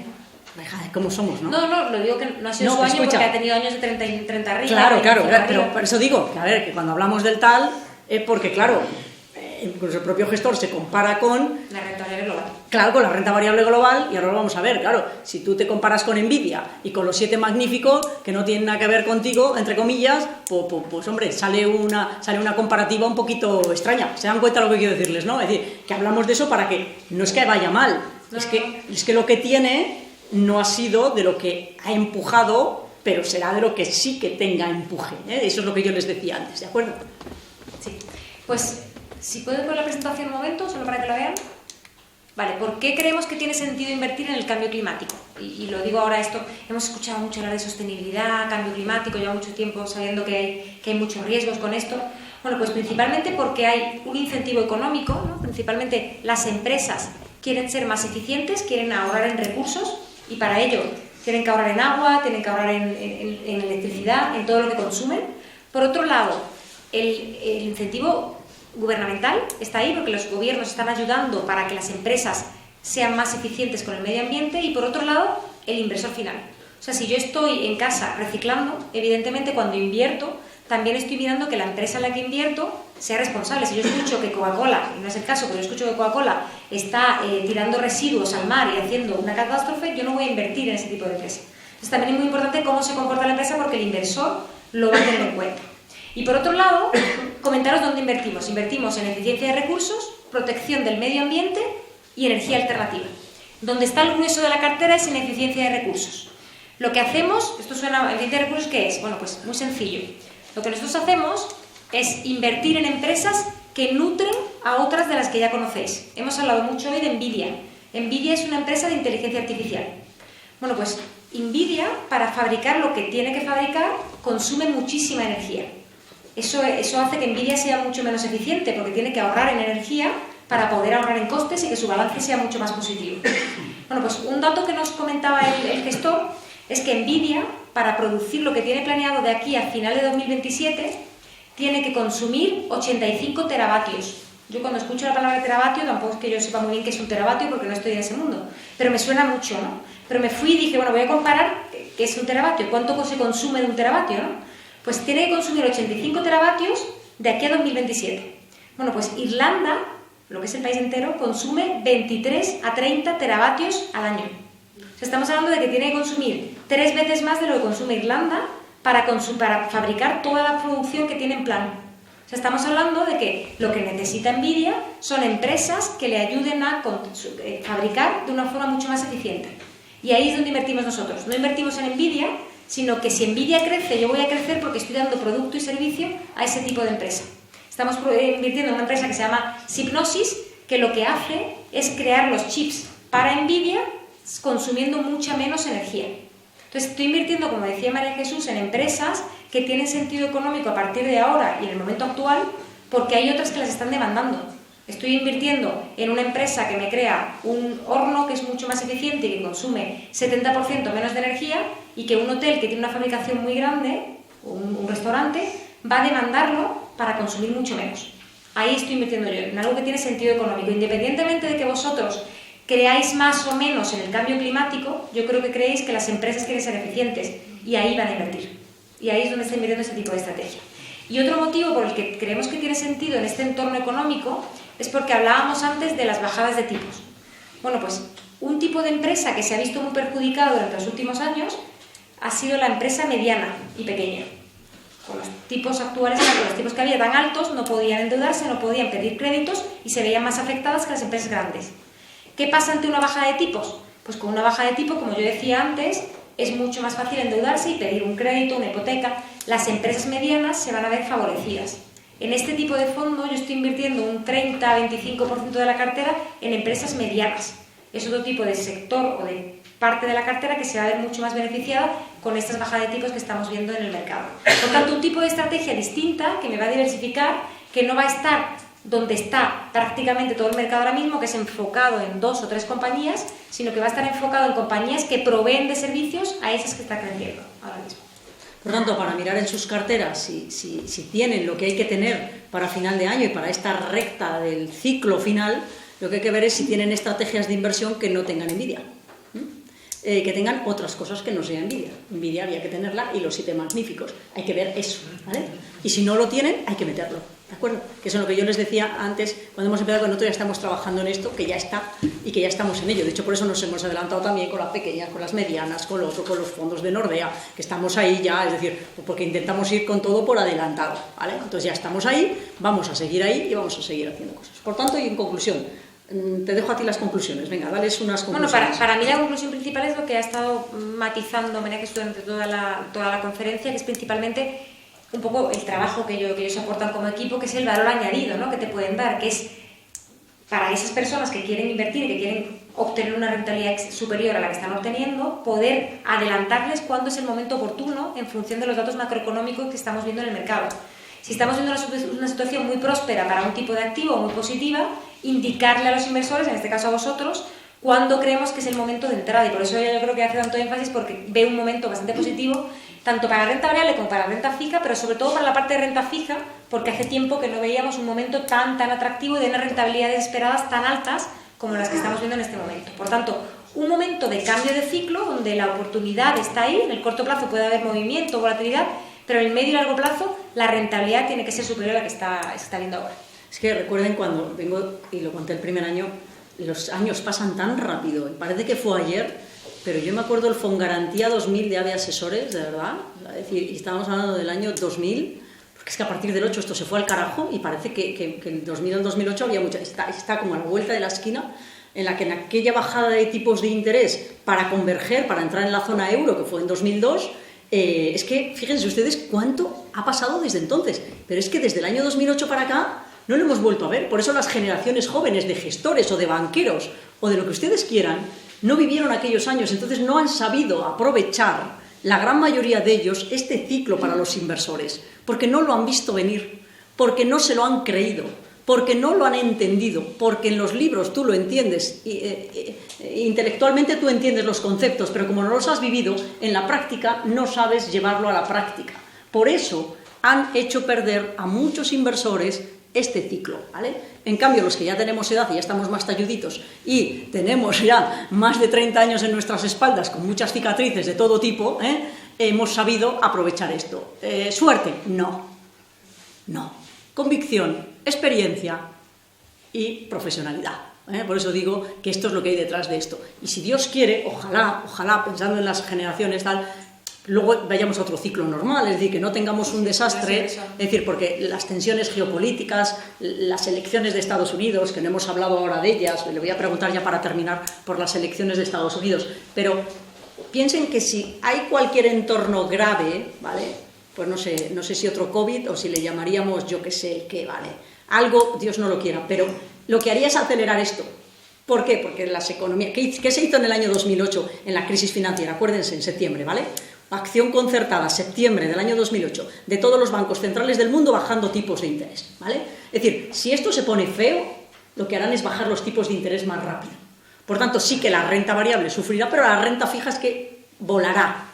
¿cómo somos, no? No, lo digo que no ha sido su año porque ha tenido años de 30 arriba. Claro, pero por eso digo que, a ver, que cuando hablamos del tal es porque, claro, incluso el propio gestor se compara con la renta variable global. Claro, con la renta variable global, y ahora lo vamos a ver, claro, si tú te comparas con Nvidia y con los 7 magníficos, que no tienen nada que ver contigo, entre comillas, pues hombre, sale una comparativa un poquito extraña. ¿Se dan cuenta de lo que quiero decirles, no? Es decir, que hablamos de eso para que, no es que vaya mal, es que lo que tiene no ha sido de lo que ha empujado, pero será de lo que sí que tenga empuje, ¿eh? Eso es lo que yo les decía antes, ¿de acuerdo? Sí, pues si puedo poner la presentación un momento, solo para que la vean. Vale, ¿por qué creemos que tiene sentido invertir en el cambio climático? Y lo digo ahora esto, hemos escuchado mucho hablar de sostenibilidad, cambio climático, lleva mucho tiempo sabiendo que hay muchos riesgos con esto. Bueno, pues principalmente porque hay un incentivo económico, ¿no? Principalmente las empresas quieren ser más eficientes, quieren ahorrar en recursos y para ello tienen que ahorrar en agua, tienen que ahorrar en electricidad, en todo lo que consumen. Por otro lado, el incentivo gubernamental está ahí porque los gobiernos están ayudando para que las empresas sean más eficientes con el medio ambiente y por otro lado el inversor final. O sea, si yo estoy en casa reciclando, evidentemente cuando invierto también estoy mirando que la empresa en la que invierto sea responsable. Si yo escucho que Coca-Cola, y no es el caso, pero yo escucho que Coca-Cola está tirando residuos al mar y haciendo una catástrofe, yo no voy a invertir en ese tipo de empresa. Entonces también es muy importante cómo se comporta la empresa porque el inversor lo va a tener en cuenta. Y por otro lado, comentaros dónde invertimos. Invertimos en eficiencia de recursos, protección del medio ambiente y energía alternativa. Donde está el grueso de la cartera es en eficiencia de recursos. Lo que hacemos, esto suena, eficiencia de recursos, ¿qué es? Bueno, pues muy sencillo. Lo que nosotros hacemos es invertir en empresas que nutren a otras de las que ya conocéis. Hemos hablado mucho hoy de Nvidia. Nvidia es una empresa de inteligencia artificial. Bueno, pues Nvidia, para fabricar lo que tiene que fabricar, consume muchísima energía. Eso hace que Nvidia sea mucho menos eficiente porque tiene que ahorrar en energía para poder ahorrar en costes y que su balance sea mucho más positivo. Bueno, pues un dato que nos comentaba el gestor es que Nvidia, para producir lo que tiene planeado de aquí a final de 2027, tiene que consumir 85 teravatios. Yo cuando escucho la palabra teravatio, tampoco es que yo sepa muy bien qué es un teravatio porque no estoy en ese mundo, pero me suena mucho, ¿no? Pero me fui y dije, bueno, voy a comparar qué es un teravatio, cuánto se consume de un teravatio, ¿no? Pues tiene que consumir 85 teravatios de aquí a 2027. Bueno, pues Irlanda, lo que es el país entero, consume 23 a 30 teravatios al año. O sea, estamos hablando de que tiene que consumir 3 veces más de lo que consume Irlanda para fabricar toda la producción que tiene en plan. O sea, estamos hablando de que lo que necesita Nvidia son empresas que le ayuden a fabricar de una forma mucho más eficiente. Y ahí es donde invertimos nosotros. No invertimos en Nvidia, sino que si Nvidia crece, yo voy a crecer porque estoy dando producto y servicio a ese tipo de empresa. Estamos invirtiendo en una empresa que se llama Sypnosis, que lo que hace es crear los chips para Nvidia consumiendo mucha menos energía. Entonces estoy invirtiendo, como decía María Jesús, en empresas que tienen sentido económico a partir de ahora y en el momento actual, porque hay otras que las están demandando. Estoy invirtiendo en una empresa que me crea un horno que es mucho más eficiente y que consume 70% menos de energía y que un hotel que tiene una fabricación muy grande, o un restaurante, va a demandarlo para consumir mucho menos. Ahí estoy invirtiendo yo, en algo que tiene sentido económico, independientemente de que vosotros creáis más o menos en el cambio climático, yo creo que creéis que las empresas quieren ser eficientes y ahí van a invertir. Y ahí es donde está invirtiendo este tipo de estrategia. Y otro motivo por el que creemos que tiene sentido en este entorno económico es porque hablábamos antes de las bajadas de tipos. Bueno, pues un tipo de empresa que se ha visto muy perjudicado durante los últimos años ha sido la empresa mediana y pequeña. Con los tipos actuales, con los tipos que había tan altos, no podían endeudarse, no podían pedir créditos y se veían más afectadas que las empresas grandes. ¿Qué pasa ante una baja de tipos? Pues con una baja de tipo, como yo decía antes, es mucho más fácil endeudarse y pedir un crédito, una hipoteca. Las empresas medianas se van a ver favorecidas. En este tipo de fondo yo estoy invirtiendo un 30-25% de la cartera en empresas medianas. Es otro tipo de sector o de parte de la cartera que se va a ver mucho más beneficiada con estas bajas de tipos que estamos viendo en el mercado. Por tanto, un tipo de estrategia distinta que me va a diversificar, que no va a estar donde está prácticamente todo el mercado ahora mismo, que es enfocado en 2 o 3 compañías, sino que va a estar enfocado en compañías que proveen de servicios a esas que están creciendo ahora mismo. Por tanto, para mirar en sus carteras si tienen lo que hay que tener para final de año y para esta recta del ciclo final, lo que hay que ver es si tienen estrategias de inversión que no tengan envidia. Que tengan otras cosas que no sea envidia. Envidia había que tenerla y los 7 magníficos. Hay que ver eso, ¿vale? Y si no lo tienen, hay que meterlo, ¿de acuerdo? Que eso es lo que yo les decía antes, cuando hemos empezado con nosotros, ya estamos trabajando en esto, que ya está y que ya estamos en ello. De hecho, por eso nos hemos adelantado también con las pequeñas, con las medianas, con lo otro, con los fondos de Nordea, que estamos ahí ya, es decir, porque intentamos ir con todo por adelantado, ¿vale? Entonces ya estamos ahí, vamos a seguir ahí y vamos a seguir haciendo cosas. Por tanto, y en conclusión, te dejo a ti las conclusiones. Venga, dales unas conclusiones. Bueno, para mí la conclusión principal es lo que ha estado matizando Meneques durante toda la conferencia, que es principalmente un poco el trabajo que ellos aportan como equipo, que es el valor añadido, ¿no?, que te pueden dar, que es para esas personas que quieren invertir, que quieren obtener una rentabilidad superior a la que están obteniendo, poder adelantarles cuándo es el momento oportuno en función de los datos macroeconómicos que estamos viendo en el mercado. Si estamos viendo una situación muy próspera para un tipo de activo, muy positiva, indicarle a los inversores, en este caso a vosotros, cuándo creemos que es el momento de entrada. Y por eso yo creo que hace tanto énfasis, porque ve un momento bastante positivo, tanto para la renta variable como para la renta fija, pero sobre todo para la parte de renta fija, porque hace tiempo que no veíamos un momento tan atractivo de unas rentabilidades esperadas tan altas como las que estamos viendo en este momento. Por tanto, un momento de cambio de ciclo donde la oportunidad está ahí. En el corto plazo puede haber movimiento, volatilidad, pero en el medio y largo plazo la rentabilidad tiene que ser superior a la que está viendo ahora. Es que recuerden cuando vengo, y lo conté el primer año, los años pasan tan rápido, parece que fue ayer, pero yo me acuerdo el Fongarantía 2000 de AVE Asesores, de verdad, es decir, y estábamos hablando del año 2000, porque es que a partir del 8 esto se fue al carajo y parece que el 2000 al 2008 había mucha, está como a la vuelta de la esquina, en la que en aquella bajada de tipos de interés para converger, para entrar en la zona euro, que fue en 2002, es que fíjense ustedes cuánto ha pasado desde entonces, pero es que desde el año 2008 para acá no lo hemos vuelto a ver. Por eso las generaciones jóvenes de gestores o de banqueros o de lo que ustedes quieran no vivieron aquellos años, entonces no han sabido aprovechar, la gran mayoría de ellos, este ciclo para los inversores, porque no lo han visto venir, porque no se lo han creído, porque no lo han entendido, porque en los libros tú lo entiendes, intelectualmente tú entiendes los conceptos, pero como no los has vivido, en la práctica no sabes llevarlo a la práctica. Por eso han hecho perder a muchos inversores este ciclo, ¿vale? En cambio, los que ya tenemos edad y ya estamos más talluditos y tenemos ya más de 30 años en nuestras espaldas con muchas cicatrices de todo tipo, hemos sabido aprovechar esto. ¿Suerte? No. Convicción, experiencia y profesionalidad. Por eso digo que esto es lo que hay detrás de esto. Y si Dios quiere, ojalá, pensando en las generaciones tal, luego vayamos a otro ciclo normal, es decir, que no tengamos un desastre, es decir, porque las tensiones geopolíticas, las elecciones de Estados Unidos, que no hemos hablado ahora de ellas, le voy a preguntar ya para terminar por las elecciones de Estados Unidos, pero piensen que si hay cualquier entorno grave, ¿vale?, pues no sé si otro COVID o si le llamaríamos yo que sé qué, ¿vale?, algo, Dios no lo quiera, pero lo que haría es acelerar esto. ¿Por qué? Porque las economías... ¿Qué se hizo en el año 2008 en la crisis financiera? Acuérdense, en septiembre, ¿vale? Acción concertada, septiembre del año 2008, de todos los bancos centrales del mundo bajando tipos de interés, ¿vale? Es decir, si esto se pone feo, lo que harán es bajar los tipos de interés más rápido. Por tanto, sí que la renta variable sufrirá, pero la renta fija es que volará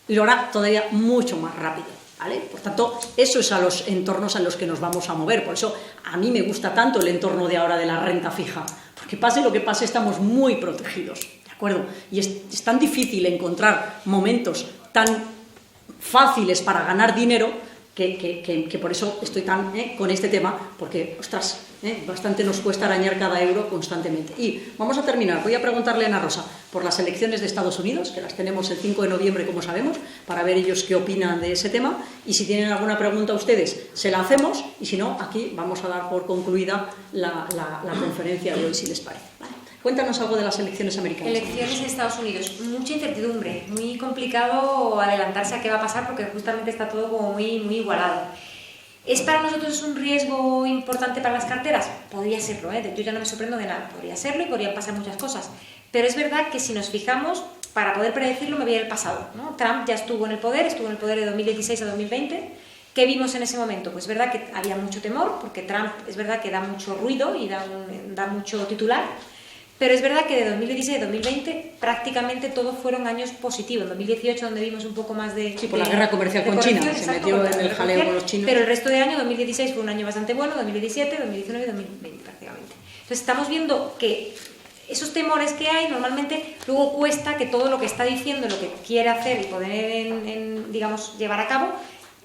y lo hará todavía mucho más rápido, ¿vale? Por tanto, eso es a los entornos en los que nos vamos a mover. Por eso a mí me gusta tanto el entorno de ahora de la renta fija, que pase lo que pase, estamos muy protegidos, ¿de acuerdo? Y es tan difícil encontrar momentos tan fáciles para ganar dinero que por eso estoy tan con este tema, porque, ostras, bastante nos cuesta arañar cada euro constantemente. Y vamos a terminar. Voy a preguntarle a Ana Rosa por las elecciones de Estados Unidos, que las tenemos el 5 de noviembre, como sabemos, para ver ellos qué opinan de ese tema. Y si tienen alguna pregunta ustedes, se la hacemos. Y si no, aquí vamos a dar por concluida la conferencia de hoy, si les parece. ¿Vale? Cuéntanos algo de las elecciones americanas. Elecciones en Estados Unidos, mucha incertidumbre, muy complicado adelantarse a qué va a pasar porque justamente está todo como muy igualado. ¿Es para nosotros un riesgo importante para las carteras? Podría serlo, yo ya no me sorprendo de nada, podría serlo y podrían pasar muchas cosas. Pero es verdad que si nos fijamos, para poder predecirlo me voy al pasado, ¿no? Trump ya estuvo en el poder de 2016 a 2020. ¿Qué vimos en ese momento? Pues es verdad que había mucho temor, porque Trump es verdad que da mucho ruido y da mucho titular. Pero es verdad que de 2016 a 2020 prácticamente todos fueron años positivos. En 2018, donde vimos un poco más de... Sí, por la guerra comercial con China, se metió en el jaleo con los chinos. Pero el resto de año, 2016 fue un año bastante bueno, 2017, 2019 y 2020 prácticamente. Entonces estamos viendo que esos temores que hay normalmente luego cuesta que todo lo que está diciendo, lo que quiere hacer y poder, digamos, llevar a cabo,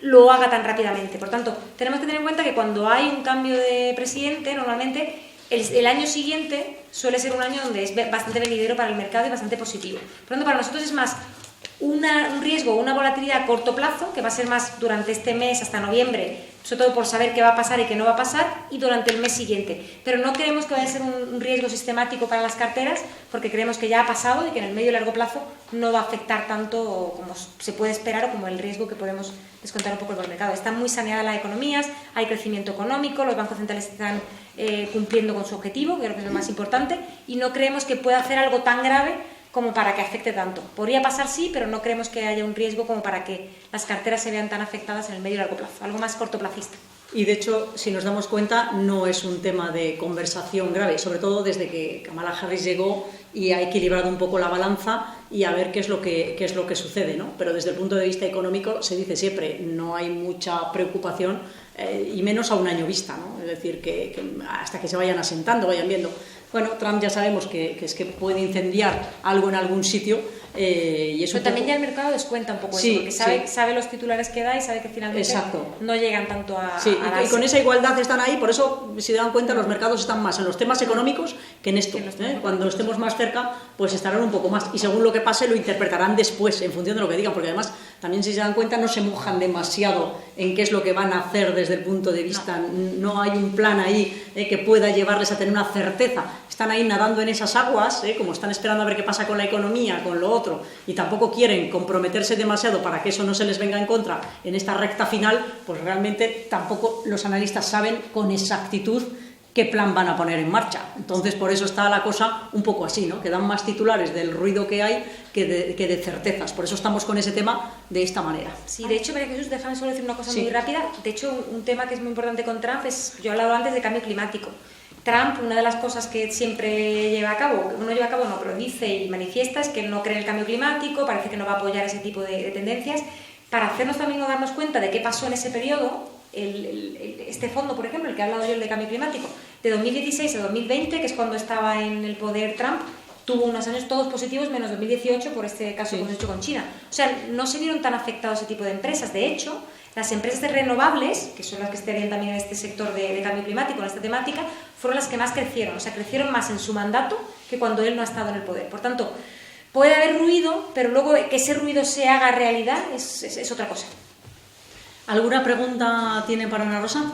lo haga tan rápidamente. Por tanto, tenemos que tener en cuenta que cuando hay un cambio de presidente, normalmente el año siguiente suele ser un año donde es bastante venidero para el mercado y bastante positivo. Por lo tanto, para nosotros es más un riesgo, una volatilidad a corto plazo, que va a ser más durante este mes hasta noviembre, sobre todo por saber qué va a pasar y qué no va a pasar, y durante el mes siguiente. Pero no creemos que vaya a ser un riesgo sistemático para las carteras, porque creemos que ya ha pasado y que en el medio y largo plazo no va a afectar tanto como se puede esperar o como el riesgo que podemos descontar un poco por el mercado. Están muy saneadas las economías, hay crecimiento económico, los bancos centrales están cumpliendo con su objetivo, que creo que es lo más importante, y no creemos que pueda hacer algo tan grave como para que afecte tanto. Podría pasar sí, pero no creemos que haya un riesgo como para que las carteras se vean tan afectadas en el medio y largo plazo, algo más cortoplacista. Y de hecho, si nos damos cuenta, no es un tema de conversación grave, sobre todo desde que Kamala Harris llegó y ha equilibrado un poco la balanza y a ver qué es lo que sucede, ¿no? Pero desde el punto de vista económico se dice siempre, no hay mucha preocupación y menos a un año vista, ¿no? Es decir, que hasta que se vayan asentando, vayan viendo. Bueno, Trump ya sabemos que es que puede incendiar algo en algún sitio y eso. Pero también ya el mercado descuenta un poco eso, porque sabe los titulares que da y sabe que finalmente no llegan tanto a y con esa igualdad están ahí, por eso, si se dan cuenta, los mercados están más en los temas económicos que en esto. Cuando estemos más cerca, pues estarán un poco más y según lo que pase lo interpretarán después, en función de lo que digan, porque además también si se dan cuenta no se mojan demasiado en qué es lo que van a hacer desde el punto de vista, no hay un plan ahí que pueda llevarles a tener una certeza. Están ahí nadando en esas aguas, como están esperando a ver qué pasa con la economía, con lo otro, y tampoco quieren comprometerse demasiado para que eso no se les venga en contra en esta recta final, pues realmente tampoco los analistas saben con exactitud qué plan van a poner en marcha. Entonces, por eso está la cosa un poco así, ¿no? Que dan más titulares del ruido que hay que de certezas. Por eso estamos con ese tema de esta manera. Sí, de hecho, María Jesús, déjame solo decir una cosa muy rápida. De hecho, un tema que es muy importante con Trump es, yo he hablado antes de cambio climático. Trump, una de las cosas que siempre lleva a cabo, pero dice y manifiesta es que no cree en el cambio climático, parece que no va a apoyar ese tipo de tendencias. Para hacernos también darnos cuenta de qué pasó en ese periodo, este fondo, por ejemplo, el que he hablado yo, el de cambio climático, de 2016 a 2020, que es cuando estaba en el poder Trump, tuvo unos años todos positivos, menos 2018, por este caso que hemos hecho con China. O sea, no se vieron tan afectados ese tipo de empresas. De hecho, las empresas de renovables, que son las que estarían también en este sector de cambio climático, en esta temática, fueron las que más crecieron. O sea, crecieron más en su mandato que cuando él no ha estado en el poder. Por tanto, puede haber ruido, pero luego que ese ruido se haga realidad es otra cosa. ¿Alguna pregunta tiene para Ana Rosa?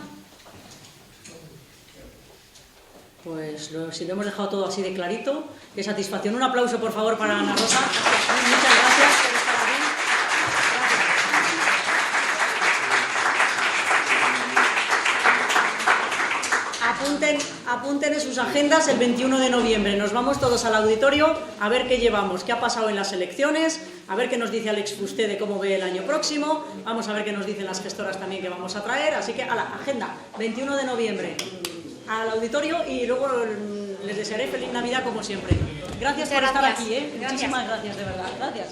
Pues si lo hemos dejado todo así de clarito, qué satisfacción. Un aplauso, por favor, para Ana Rosa. Muchas gracias por estar aquí. Apunten en sus agendas el 21 de noviembre. Nos vamos todos al auditorio a ver qué llevamos, qué ha pasado en las elecciones, a ver qué nos dice Alex Fuster de cómo ve el año próximo, vamos a ver qué nos dicen las gestoras también que vamos a traer. Así que a la agenda, 21 de noviembre, al auditorio y luego les desearé feliz Navidad como siempre. Gracias por estar aquí, Muchísimas gracias, de verdad. Gracias.